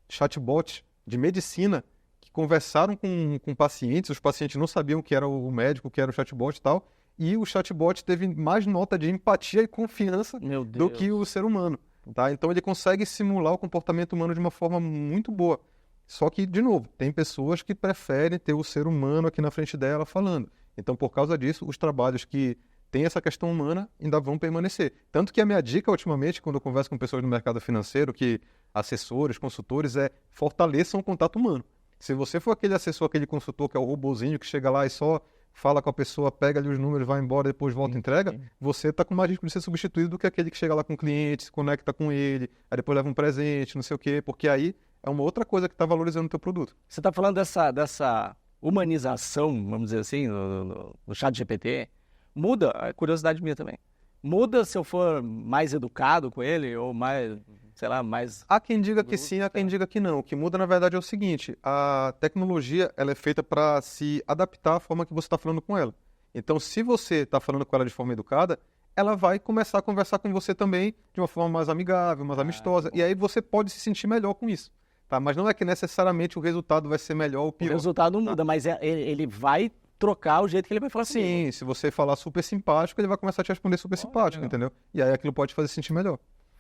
chatbots de medicina que conversaram com pacientes, os pacientes não sabiam que era o médico, que era o chatbot e tal, e o chatbot teve mais nota de empatia e confiança do que o ser humano. Tá? Então ele consegue simular o comportamento humano de uma forma muito boa. Só que, de novo, tem pessoas que preferem ter o ser humano aqui na frente dela falando. Então, por causa disso, os trabalhos que têm essa questão humana ainda vão permanecer. Tanto que a minha dica, ultimamente, quando eu converso com pessoas no mercado financeiro, que assessores, consultores, fortaleçam o contato humano. Se você for aquele assessor, aquele consultor que é o robozinho que chega lá e só fala com a pessoa, pega ali os números, vai embora, depois volta e entrega, você está com mais risco de ser substituído do que aquele que chega lá com o cliente, se conecta com ele, aí depois leva um presente, não sei o quê, porque aí é uma outra coisa que está valorizando o teu produto. Você está falando dessa humanização, vamos dizer assim, no chat GPT. Muda, é curiosidade minha também. Muda se eu for mais educado com ele ou mais, sei lá, mais... Há quem diga que sim, há quem diga que não. O que muda, na verdade, é o seguinte, a tecnologia ela é feita para se adaptar à forma que você está falando com ela. Então, se você está falando com ela de forma educada, ela vai começar a conversar com você também de uma forma mais amigável, mais amistosa, e aí você pode se sentir melhor com isso. Tá? Mas não é que necessariamente o resultado vai ser melhor ou O pior. resultado não muda, mas ele vai trocar o jeito que ele vai falar comigo. Sim, se você falar super simpático, ele vai começar a te responder super simpático, legal. entendeu? E aí aquilo pode fazer sentir melhor.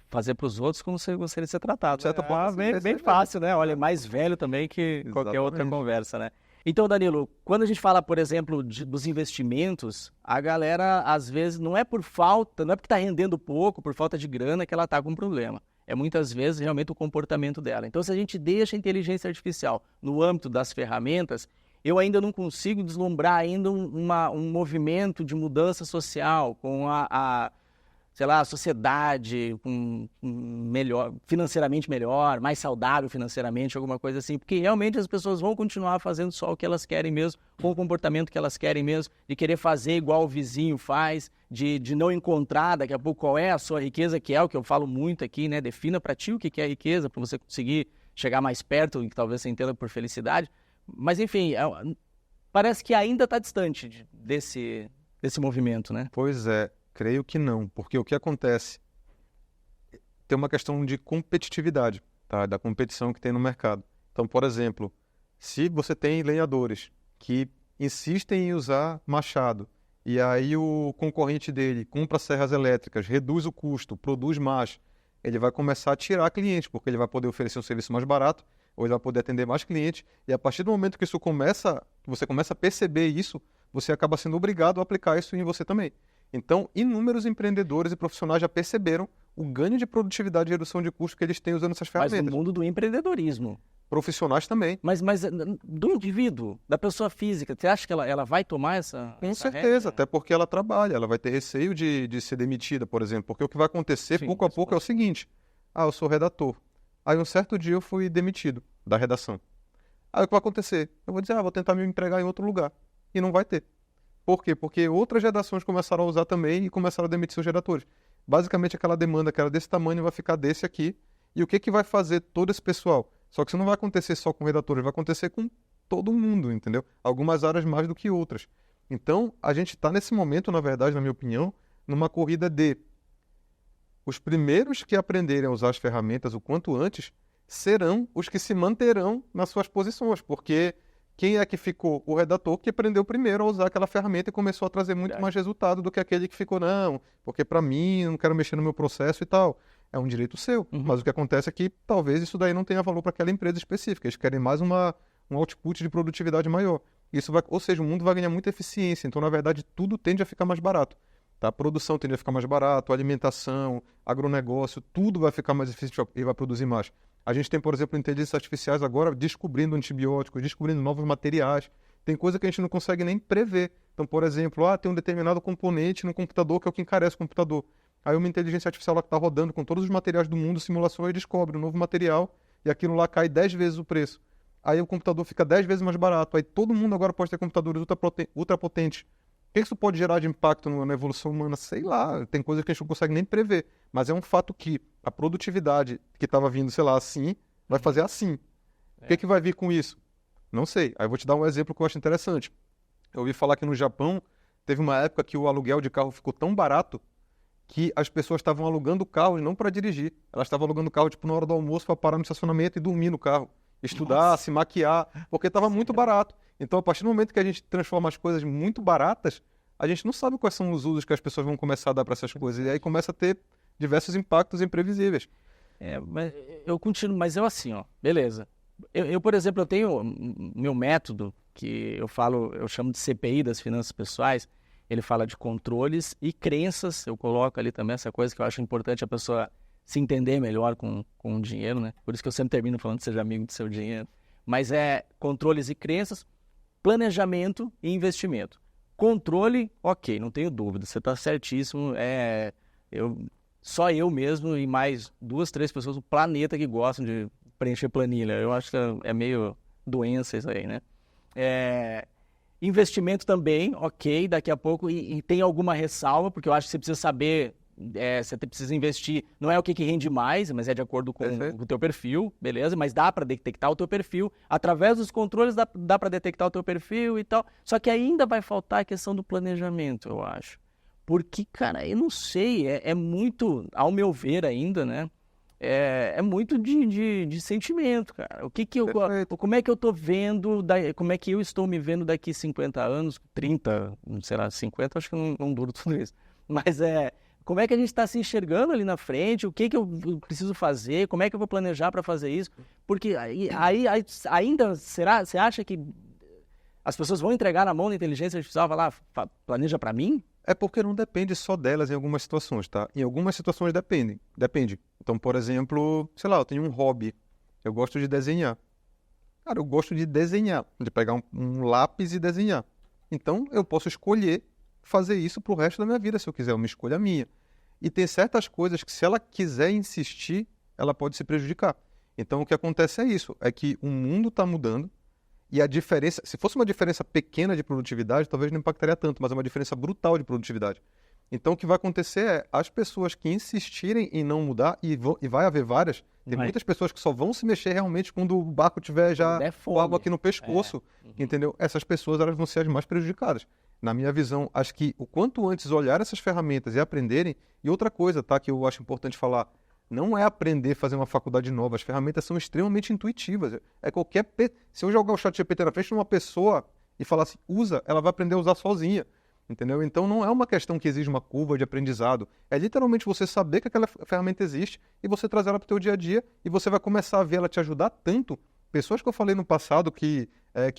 Fazer para os outros como você gostaria de ser tratado. De certa forma, Bem fácil, né? Olha, mais velho também que qualquer outra Exatamente. conversa, né? Então, Danilo, quando a gente fala, por exemplo, dos investimentos, a galera, às vezes, não é por falta, não é porque está rendendo pouco, por falta de grana, que ela está com problema. É muitas vezes realmente o comportamento dela. Então, se a gente deixa a inteligência artificial no âmbito das ferramentas, eu ainda não consigo deslumbrar ainda um movimento de mudança social com sei lá, a sociedade melhor, financeiramente melhor, mais saudável financeiramente, alguma coisa assim, porque realmente as pessoas vão continuar fazendo só o que elas querem mesmo, com o comportamento que elas querem mesmo, de querer fazer igual o vizinho faz, de não encontrar daqui a pouco qual é a sua riqueza, que é o que eu falo muito aqui, né? Defina para ti o que é riqueza, para você conseguir chegar mais perto, e que talvez você entenda por felicidade. Mas, enfim, parece que ainda está distante desse movimento, né? Pois é, creio que não, porque o que acontece tem uma questão de competitividade, tá? Da competição que tem no mercado. Então, por exemplo, se você tem lenhadores que insistem em usar machado e aí o concorrente dele compra serras elétricas, reduz o custo, produz mais, ele vai começar a tirar clientes, porque ele vai poder oferecer um serviço mais barato, ou ele vai poder atender mais clientes, e a partir do momento que você começa a perceber isso, você acaba sendo obrigado a aplicar isso em você também. Então, inúmeros empreendedores e profissionais já perceberam o ganho de produtividade e redução de custo que eles têm usando essas Mas ferramentas. no mundo do empreendedorismo. Profissionais também. Mas do indivíduo, da pessoa física, você acha que ela vai tomar essa Com essa certeza, rédea? até porque ela trabalha, ela vai ter receio de ser demitida, por exemplo. Porque o que vai acontecer Sim, pouco a pouco é o seguinte: eu sou redator. Aí um certo dia eu fui demitido da redação. Aí o que vai acontecer? Eu vou dizer, vou tentar me empregar em outro lugar. E não vai ter. Por quê? Porque outras redações começaram a usar também e começaram a demitir seus redatores. Basicamente aquela demanda que era desse tamanho vai ficar desse aqui. E o que vai fazer todo esse pessoal? Só que isso não vai acontecer só com redatores, vai acontecer com todo mundo, entendeu? Algumas áreas mais do que outras. Então, a gente está nesse momento, na verdade, na minha opinião, numa corrida de os primeiros que aprenderem a usar as ferramentas o quanto antes serão os que se manterão nas suas posições, porque quem é que ficou? O redator que aprendeu primeiro a usar aquela ferramenta e começou a trazer muito mais resultado do que aquele que ficou, não, porque para mim, eu não quero mexer no meu processo e tal. É um direito seu, mas o que acontece é que talvez isso daí não tenha valor para aquela empresa específica, eles querem mais um output de produtividade maior. Isso vai, ou seja, o mundo vai ganhar muita eficiência, então na verdade tudo tende a ficar mais barato. Tá? A produção tende a ficar mais barato, a alimentação, agronegócio, tudo vai ficar mais eficiente e vai produzir mais. A gente tem, por exemplo, inteligências artificiais agora descobrindo antibióticos, descobrindo novos materiais. Tem coisa que a gente não consegue nem prever. Então, por exemplo, tem um determinado componente no computador que é o que encarece o computador. Aí uma inteligência artificial lá que está rodando com todos os materiais do mundo, simulação, e descobre um novo material e aquilo lá cai 10 vezes o preço. Aí o computador fica 10 vezes mais barato. Aí todo mundo agora pode ter computadores ultrapotentes. O que isso pode gerar de impacto na evolução humana? Sei lá, tem coisas que a gente não consegue nem prever. Mas é um fato que a produtividade que estava vindo, sei lá, assim, vai fazer assim. O que vai vir com isso? Não sei. Aí eu vou te dar um exemplo que eu acho interessante. Eu ouvi falar que no Japão teve uma época que o aluguel de carro ficou tão barato que as pessoas estavam alugando carros não para dirigir. Elas estavam alugando carro tipo na hora do almoço para parar no estacionamento e dormir no carro. Estudar, se maquiar, porque estava muito barato. Então, a partir do momento que a gente transforma as coisas muito baratas, a gente não sabe quais são os usos que as pessoas vão começar a dar para essas coisas. E aí começa a ter diversos impactos imprevisíveis. Mas eu continuo, mas eu assim, beleza. Eu, por exemplo, eu tenho meu método, que eu chamo de CPI das finanças pessoais. Ele fala de controles e crenças. Eu coloco ali também essa coisa que eu acho importante a pessoa se entender melhor com o dinheiro, né? Por isso que eu sempre termino falando seja amigo do seu dinheiro. Mas é controles e crenças, planejamento e investimento. Controle, ok, não tenho dúvida, você está certíssimo. Só eu mesmo e mais 2, 3 pessoas do planeta que gostam de preencher planilha. Eu acho que é meio doença isso aí, né? Investimento também, ok, daqui a pouco, e tem alguma ressalva, porque eu acho que você precisa saber, você precisa investir, não é o que rende mais, mas é de acordo com o teu perfil, beleza? Mas dá para detectar o teu perfil, através dos controles dá para detectar o teu perfil e tal, só que ainda vai faltar a questão do planejamento, eu acho. Porque, cara, eu não sei, é muito, ao meu ver ainda, né? É muito de sentimento, cara. Como é que eu tô vendo, como é que eu estou me vendo daqui 50 anos, 30, sei lá, 50, acho que não dura tudo isso. Mas como é que a gente está se enxergando ali na frente, o que eu preciso fazer, como é que eu vou planejar para fazer isso? Porque aí ainda, você acha que as pessoas vão entregar na mão da inteligência artificial e falar, planeja para mim? É porque não depende só delas em algumas situações, tá? Em algumas situações depende. Então, por exemplo, sei lá, eu tenho um hobby, eu gosto de desenhar. Cara, eu gosto de desenhar, de pegar um lápis e desenhar. Então, eu posso escolher fazer isso pro resto da minha vida, se eu quiser, uma escolha minha. E tem certas coisas que, se ela quiser insistir, ela pode se prejudicar. Então, o que acontece é isso, é que o mundo está mudando, e a diferença, se fosse uma diferença pequena de produtividade, talvez não impactaria tanto, mas é uma diferença brutal de produtividade. Então, o que vai acontecer é, as pessoas que insistirem em não mudar, e vai haver várias, tem muitas pessoas que só vão se mexer realmente quando o barco tiver já com água aqui no pescoço, entendeu? Essas pessoas, elas vão ser as mais prejudicadas. Na minha visão, acho que o quanto antes olhar essas ferramentas e aprenderem, e outra coisa, tá, que eu acho importante falar, não é aprender a fazer uma faculdade nova. As ferramentas são extremamente intuitivas. Se eu jogar o ChatGPT na frente de uma pessoa e falar assim, usa, ela vai aprender a usar sozinha. Entendeu? Então não é uma questão que exige uma curva de aprendizado. É literalmente você saber que aquela ferramenta existe e você trazer ela para o teu dia a dia e você vai começar a ver ela te ajudar tanto. Pessoas que eu falei no passado que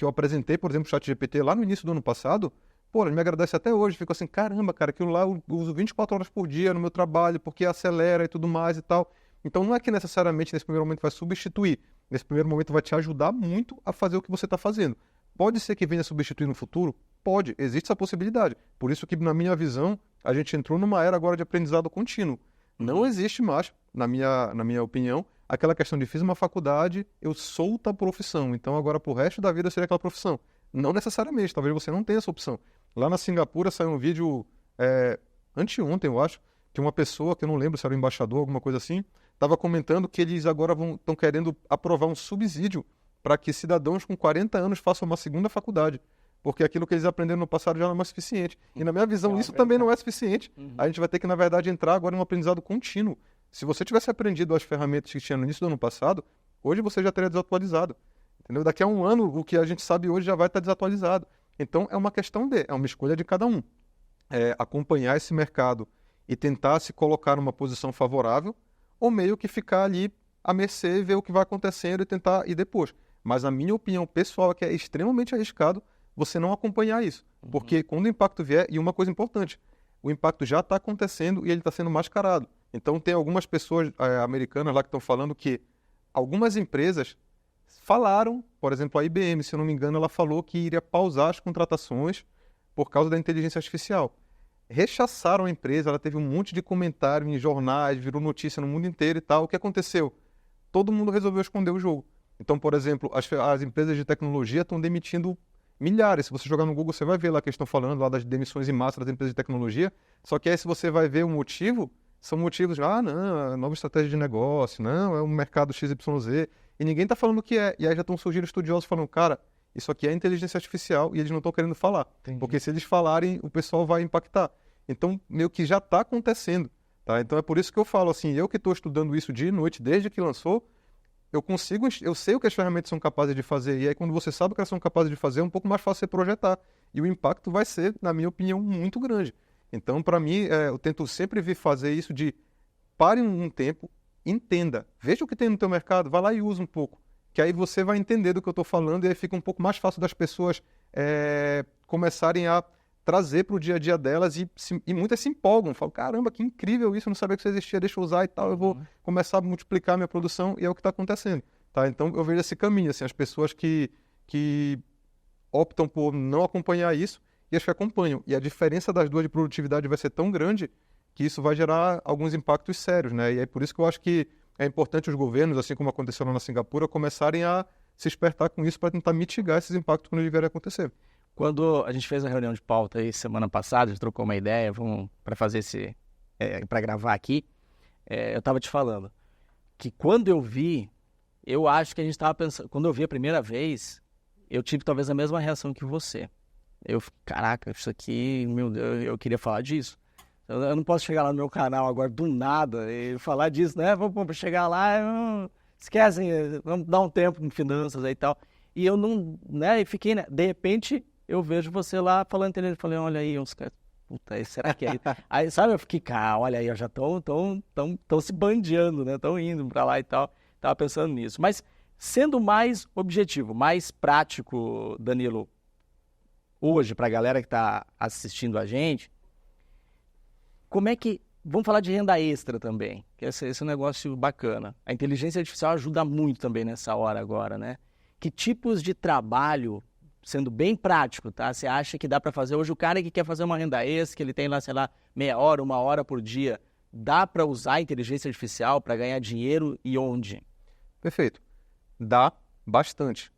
eu apresentei, por exemplo, o ChatGPT lá no início do ano passado, pô, ele me agradece até hoje. Fico assim, caramba, cara, aquilo lá eu uso 24 horas por dia no meu trabalho, porque acelera e tudo mais e tal. Então não é que necessariamente nesse primeiro momento vai substituir. Nesse primeiro momento vai te ajudar muito a fazer o que você está fazendo. Pode ser que venha substituir no futuro? Pode, existe essa possibilidade. Por isso que, na minha visão, a gente entrou numa era agora de aprendizado contínuo. Não existe mais, na minha opinião, aquela questão de fiz uma faculdade, eu sou tal profissão, então agora pro resto da vida seria aquela profissão. Não necessariamente, talvez você não tenha essa opção. Lá na Singapura saiu um vídeo, anteontem, eu acho, que uma pessoa, que eu não lembro se era o embaixador, alguma coisa assim, estava comentando que eles agora estão querendo aprovar um subsídio para que cidadãos com 40 anos façam uma segunda faculdade. Porque aquilo que eles aprenderam no passado já não é mais suficiente. E na minha visão, isso também não é suficiente. A gente vai ter que, na verdade, entrar agora em um aprendizado contínuo. Se você tivesse aprendido as ferramentas que tinha no início do ano passado, hoje você já teria desatualizado. Entendeu? Daqui a um ano, o que a gente sabe hoje já vai estar desatualizado. Então, é uma questão é uma escolha de cada um. Acompanhar esse mercado e tentar se colocar numa posição favorável, ou meio que ficar ali à mercê e ver o que vai acontecendo e tentar ir depois. Mas a minha opinião pessoal é que é extremamente arriscado você não acompanhar isso. Porque quando o impacto vier, e uma coisa importante, o impacto já está acontecendo e ele está sendo mascarado. Então tem algumas pessoas americanas lá que estão falando que algumas empresas falaram, por exemplo, a IBM, se eu não me engano, ela falou que iria pausar as contratações por causa da inteligência artificial. Rechaçaram a empresa, ela teve um monte de comentário em jornais, virou notícia no mundo inteiro e tal. O que aconteceu? Todo mundo resolveu esconder o jogo. Então, por exemplo, as empresas de tecnologia estão demitindo milhares. Se você jogar no Google, você vai ver lá que eles estão falando lá das demissões em massa das empresas de tecnologia. Só que aí, se você vai ver o motivo, são motivos de, não, é nova estratégia de negócio, não, é um mercado XYZ. E ninguém está falando o que é. E aí já estão surgindo estudiosos falando, cara, isso aqui é inteligência artificial e eles não estão querendo falar. Entendi. Porque se eles falarem, o pessoal vai impactar. Então, meio que já está acontecendo. Tá? Então, é por isso que eu falo assim, eu que estou estudando isso dia e noite, desde que lançou, eu sei o que as ferramentas são capazes de fazer, e aí quando você sabe o que elas são capazes de fazer, é um pouco mais fácil você projetar. E o impacto vai ser, na minha opinião, muito grande. Então, para mim, eu tento sempre vir fazer isso de pare um tempo, entenda, veja o que tem no teu mercado, vá lá e usa um pouco. Que aí você vai entender do que eu estou falando e aí fica um pouco mais fácil das pessoas começarem a trazer para o dia a dia delas e muitas se empolgam, falam, caramba, que incrível isso, eu não sabia que isso existia, deixa eu usar e tal, eu vou começar a multiplicar minha produção e é o que está acontecendo. Tá? Então eu vejo esse caminho, assim, as pessoas que optam por não acompanhar isso e as que acompanham. E a diferença das duas de produtividade vai ser tão grande que isso vai gerar alguns impactos sérios, né? E é por isso que eu acho que é importante os governos, assim como aconteceu lá na Singapura, começarem a se espertar com isso para tentar mitigar esses impactos quando eles vierem a acontecer. Quando a gente fez a reunião de pauta aí semana passada, a gente trocou uma ideia, para fazer para gravar aqui, eu estava te falando que quando eu vi, eu acho que a gente estava pensando, quando eu vi a primeira vez, eu tive talvez a mesma reação que você. Caraca, isso aqui, meu Deus, eu queria falar disso. Eu não posso chegar lá no meu canal agora do nada e falar disso, né? Vamos chegar lá, esquecem, vamos dar um tempo em finanças aí e tal. E eu não, né? E fiquei, né? De repente, eu vejo você lá falando dele, falei, olha aí, uns caras, puta, será que é isso? Aí, sabe, eu fiquei, cara, olha aí, já estão se bandeando, né? Estão indo pra lá e tal. Tava pensando nisso. Mas, sendo mais objetivo, mais prático, Danilo, hoje, pra galera que tá assistindo a gente, como é que... Vamos falar de renda extra também, que esse é um negócio bacana. A inteligência artificial ajuda muito também nessa hora agora, né? Que tipos de trabalho, sendo bem prático, tá? Você acha que dá para fazer? Hoje o cara que quer fazer uma renda extra, que ele tem lá, sei lá, meia hora, uma hora por dia, dá para usar a inteligência artificial para ganhar dinheiro e onde? Perfeito. Dá bastante.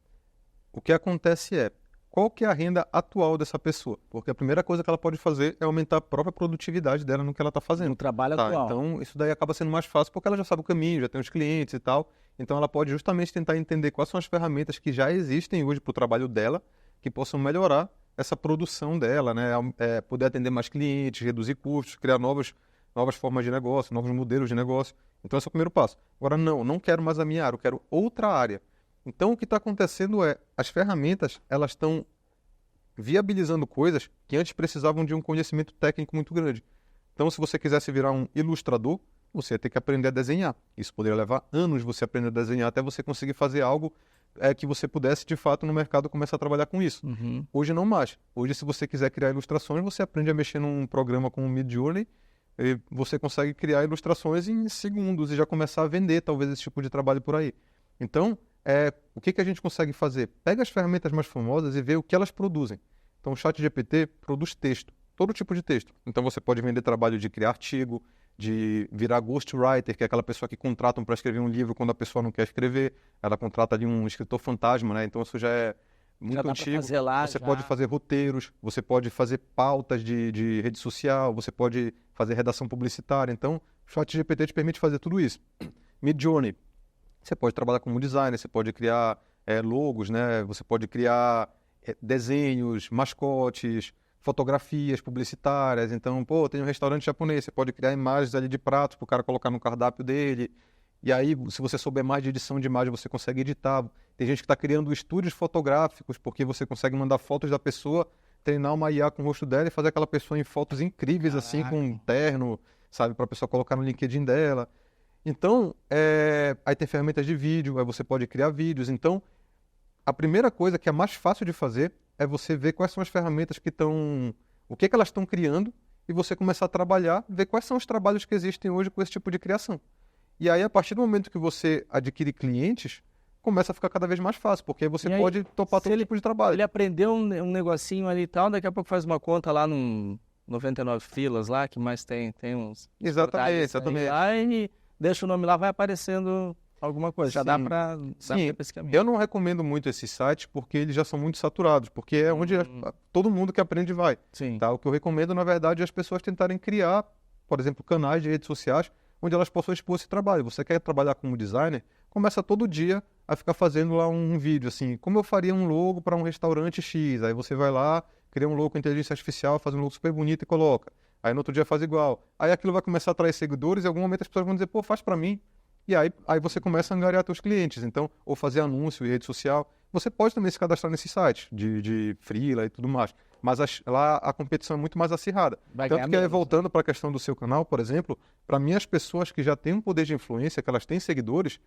O que acontece é, qual que é a renda atual dessa pessoa? Porque a primeira coisa que ela pode fazer é aumentar a própria produtividade dela no que ela está fazendo. No trabalho atual. Então, isso daí acaba sendo mais fácil porque ela já sabe o caminho, já tem os clientes e tal. Então, ela pode justamente tentar entender quais são as ferramentas que já existem hoje para o trabalho dela, que possam melhorar essa produção dela, né? Poder atender mais clientes, reduzir custos, criar novas formas de negócio, novos modelos de negócio. Então, esse é o primeiro passo. Agora, não quero mais a minha área, eu quero outra área. Então, o que está acontecendo é, as ferramentas, elas estão viabilizando coisas que antes precisavam de um conhecimento técnico muito grande. Então, se você quisesse virar um ilustrador, você ia ter que aprender a desenhar. Isso poderia levar anos você aprender a desenhar até você conseguir fazer algo que você pudesse, de fato, no mercado começar a trabalhar com isso. Uhum. Hoje não mais. Hoje, se você quiser criar ilustrações, você aprende a mexer num programa como o Midjourney e você consegue criar ilustrações em segundos e já começar a vender, talvez, esse tipo de trabalho por aí. Então, o que a gente consegue fazer? Pega as ferramentas mais famosas e vê o que elas produzem. Então, o ChatGPT produz texto, todo tipo de texto. Então, você pode vender trabalho de criar artigo, de virar ghostwriter, que é aquela pessoa que contratam para escrever um livro quando a pessoa não quer escrever. Ela contrata ali um escritor fantasma, né? Então, isso já é muito antigo. Fazer lá, você pode fazer roteiros, você pode fazer pautas de rede social, você pode fazer redação publicitária. Então, o ChatGPT te permite fazer tudo isso. Midjourney. Você pode trabalhar como designer, você pode criar logos, né? Você pode criar desenhos, mascotes, fotografias publicitárias. Então, tem um restaurante japonês, você pode criar imagens ali de pratos para o cara colocar no cardápio dele. E aí, se você souber mais de edição de imagem, você consegue editar. Tem gente que está criando estúdios fotográficos, porque você consegue mandar fotos da pessoa, treinar uma IA com o rosto dela e fazer aquela pessoa em fotos incríveis, assim, com um terno, sabe? Para a pessoa colocar no LinkedIn dela. Então, aí tem ferramentas de vídeo, aí você pode criar vídeos. Então, a primeira coisa que é mais fácil de fazer é você ver quais são as ferramentas que estão... O que elas estão criando e você começar a trabalhar, ver quais são os trabalhos que existem hoje com esse tipo de criação. E aí, a partir do momento que você adquire clientes, começa a ficar cada vez mais fácil, porque aí você pode topar todo tipo de trabalho. Ele aprendeu um negocinho ali e tal, daqui a pouco faz uma conta lá no 99 filas lá, que mais tem uns... Exatamente. Lá e deixa o nome lá, vai aparecendo alguma coisa. Já dá para esse caminho. Eu não recomendo muito esses sites porque eles já são muito saturados, porque é onde todo mundo que aprende vai. Sim. Tá? O que eu recomendo, na verdade, é as pessoas tentarem criar, por exemplo, canais de redes sociais onde elas possam expor esse trabalho. Você quer trabalhar como designer? Começa todo dia a ficar fazendo lá um vídeo, assim, como eu faria um logo para um restaurante X. Aí você vai lá, cria um logo com inteligência artificial, faz um logo super bonito e coloca. Aí no outro dia faz igual. Aí aquilo vai começar a atrair seguidores e em algum momento as pessoas vão dizer, pô, faz para mim. E aí você começa a angariar seus clientes. Então, ou fazer anúncio em rede social. Você pode também se cadastrar nesse site de freela e tudo mais. Mas lá a competição é muito mais acirrada. Tanto que, voltando para a questão do seu canal, por exemplo, para mim as pessoas que já têm um poder de influência, que elas têm seguidores,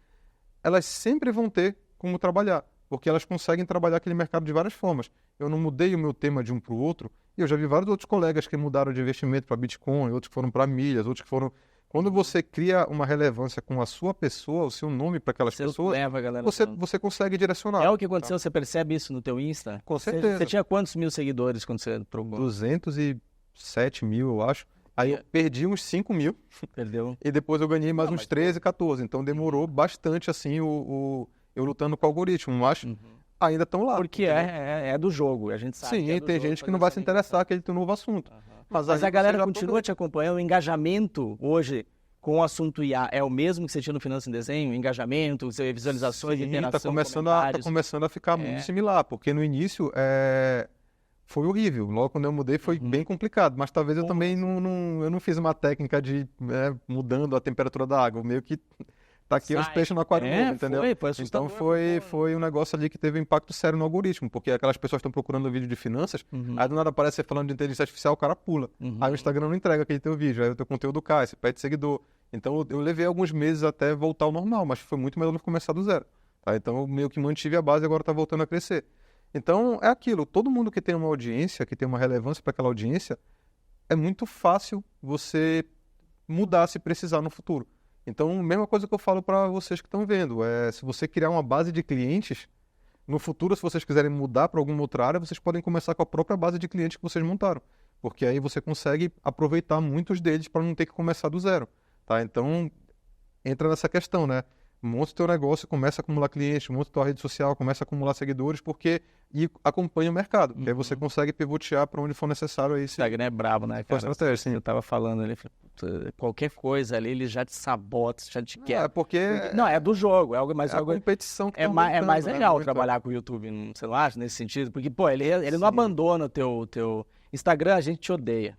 elas sempre vão ter como trabalhar. Porque elas conseguem trabalhar aquele mercado de várias formas. Eu não mudei o meu tema de um para o outro. E eu já vi vários outros colegas que mudaram de investimento para Bitcoin, outros que foram para milhas, outros que foram Quando você cria uma relevância com a sua pessoa, o seu nome para aquelas pessoas, leva a galera você consegue direcionar. É o que aconteceu, você percebe isso no teu Insta? Com certeza. Você tinha quantos mil seguidores quando você trocou? 207 mil, eu acho. Aí eu perdi uns 5 mil. Perdeu. E depois eu ganhei mais uns 13, 14. Então demorou bastante, assim, eu lutando com o algoritmo. Mas ainda estão lá. Porque é do jogo, a gente sabe. Sim, que é e do tem jogo, gente que não vai se interessar, que ele tem um novo assunto. Mas a galera continua te acompanhando. O engajamento hoje com o assunto IA é o mesmo que você tinha no Finanças em Desenho? Engajamento, visualizações, interação, tá começando a ficar muito similar, porque no início foi horrível. Logo quando eu mudei foi bem complicado, mas talvez eu também eu não fiz uma técnica de mudando a temperatura da água, meio que taquei os peixes no aquário novo, entendeu? Então foi um negócio ali que teve um impacto sério no algoritmo, porque aquelas pessoas estão procurando vídeo de finanças, aí do nada aparece você falando de inteligência artificial, o cara pula. Aí o Instagram não entrega aquele teu vídeo, aí o teu conteúdo cai, você perde seguidor. Então eu levei alguns meses até voltar ao normal, mas foi muito melhor começar do zero. Tá? Então eu meio que mantive a base e agora está voltando a crescer. Então é aquilo, todo mundo que tem uma audiência, que tem uma relevância para aquela audiência, é muito fácil você mudar se precisar no futuro. Então, mesma coisa que eu falo para vocês que estão vendo, se você criar uma base de clientes, no futuro, se vocês quiserem mudar para alguma outra área, vocês podem começar com a própria base de clientes que vocês montaram, porque aí você consegue aproveitar muitos deles para não ter que começar do zero, tá? Então, entra nessa questão, né? Monta o teu negócio, começa a acumular clientes, monta a tua rede social, começa a acumular seguidores, e acompanha o mercado, que aí você consegue pivotear para onde for necessário. Aí, o Instagram é brabo, né, cara? Sim. Eu tava falando ali, qualquer coisa ali, ele já te sabota, já te quer. Porque... Não, é do jogo, mas a competição que é mais legal trabalhar com o YouTube, você não acha, nesse sentido? Porque, pô, ele não abandona o teu Instagram, a gente te odeia.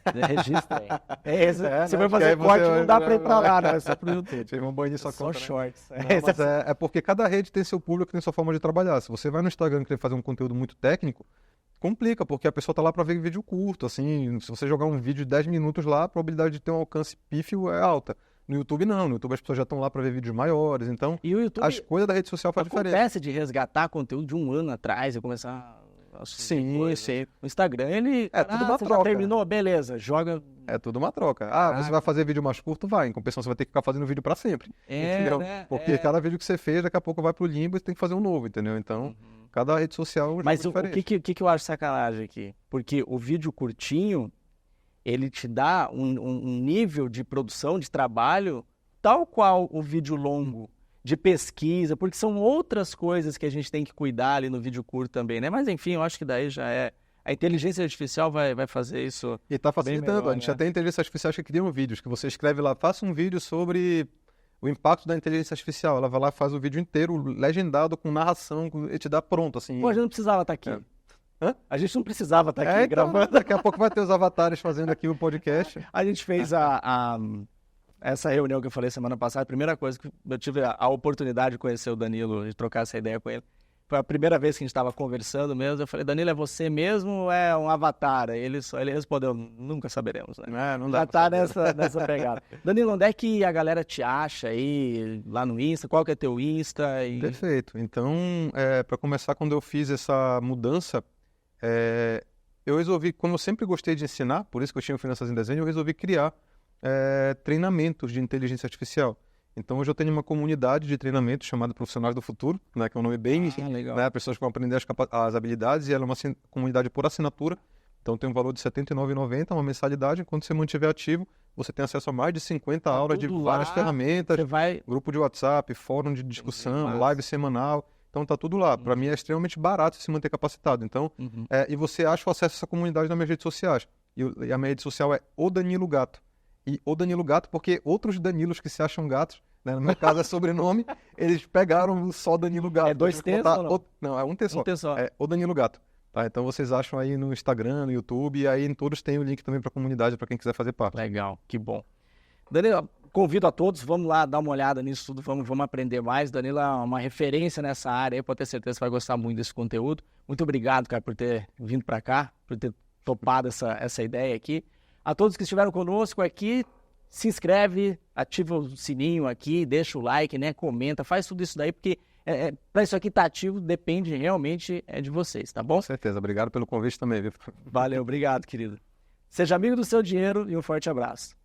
Registra aí. Você vai fazer corte, não dá pra ir pra lá, né? É só pro YouTube. Tem um banho só conta, shorts. Não, mas é porque cada rede tem seu público, tem sua forma de trabalhar. Se você vai no Instagram e quer fazer um conteúdo muito técnico, complica, porque a pessoa tá lá pra ver vídeo curto, assim. Se você jogar um vídeo de 10 minutos lá, a probabilidade de ter um alcance pífio é alta. No YouTube não, no YouTube as pessoas já estão lá para ver vídeos maiores, então e o YouTube, as coisas da rede social fazem diferença. Acontece de resgatar conteúdo de um ano atrás e começar... Sim. O Instagram, ele... tudo uma troca. Já terminou? Beleza, joga... É tudo uma troca. Você vai fazer vídeo mais curto? Vai. Em compensação, você vai ter que ficar fazendo vídeo pra sempre. Entendeu? Né? Porque cada vídeo que você fez, daqui a pouco vai pro limbo e você tem que fazer um novo, entendeu? Então, cada rede social é um jogo diferente. Mas o que eu acho sacanagem aqui? Porque o vídeo curtinho, ele te dá um nível de produção, de trabalho, tal qual o vídeo longo, de pesquisa, porque são outras coisas que a gente tem que cuidar ali no vídeo curto também, né? Mas enfim, eu acho que daí já é... A inteligência artificial vai fazer isso. E tá facilitando. Melhor, a gente já tem inteligência artificial que criam vídeos, que você escreve lá, faça um vídeo sobre o impacto da inteligência artificial. Ela vai lá e faz o vídeo inteiro, legendado, com narração, e te dá pronto, assim. Pô, a gente não precisava estar aqui. A gente não precisava estar aqui gravando. Daqui a pouco vai ter os avatares fazendo aqui o podcast. A gente fez essa reunião que eu falei semana passada, a primeira coisa que eu tive a oportunidade de conhecer o Danilo, de trocar essa ideia com ele, foi a primeira vez que a gente estava conversando mesmo. Eu falei, Danilo, é você mesmo ou é um avatar? Ele respondeu, nunca saberemos, né? Não dá. Já tá nessa pegada. Danilo, onde é que a galera te acha aí, lá no Insta? Qual que é teu Insta? Perfeito. Então, para começar, quando eu fiz essa mudança, eu resolvi, como eu sempre gostei de ensinar, por isso que eu tinha o Finanças em Desenho, eu resolvi criar treinamentos de inteligência artificial. Então, hoje eu tenho uma comunidade de treinamento chamada Profissionais do Futuro, né, que é um nome bem... legal. Né, pessoas que vão aprender as habilidades, e ela é uma comunidade por assinatura. Então, tem um valor de R$ 79,90, uma mensalidade. Enquanto você mantiver ativo, você tem acesso a mais de 50 aulas de várias ferramentas, grupo de WhatsApp, fórum de discussão, live semanal. Então, tá tudo lá. Para mim, é extremamente barato se manter capacitado. Então, e você acha o acesso a essa comunidade nas minhas redes sociais. E a minha rede social é O Danilo Gato. E O Danilo Gato, porque outros Danilos que se acham gatos, né, no meu caso é sobrenome, eles pegaram só Danilo Gato. É 2 T's ou não? Não, é um T só. Um T só. É O Danilo Gato. Tá? Então vocês acham aí no Instagram, no YouTube, e aí em todos tem o link também para a comunidade, para quem quiser fazer parte. Legal, que bom. Danilo, convido a todos, vamos lá dar uma olhada nisso tudo, vamos aprender mais. Danilo é uma referência nessa área, pode ter certeza que vai gostar muito desse conteúdo. Muito obrigado, cara, por ter vindo para cá, por ter topado essa ideia aqui. A todos que estiveram conosco aqui, se inscreve, ativa o sininho aqui, deixa o like, né? Comenta, faz tudo isso daí, porque para isso aqui estar ativo depende realmente de vocês, tá bom? Com certeza, obrigado pelo convite também, viu? Valeu, obrigado, querido. Seja amigo do seu dinheiro e um forte abraço.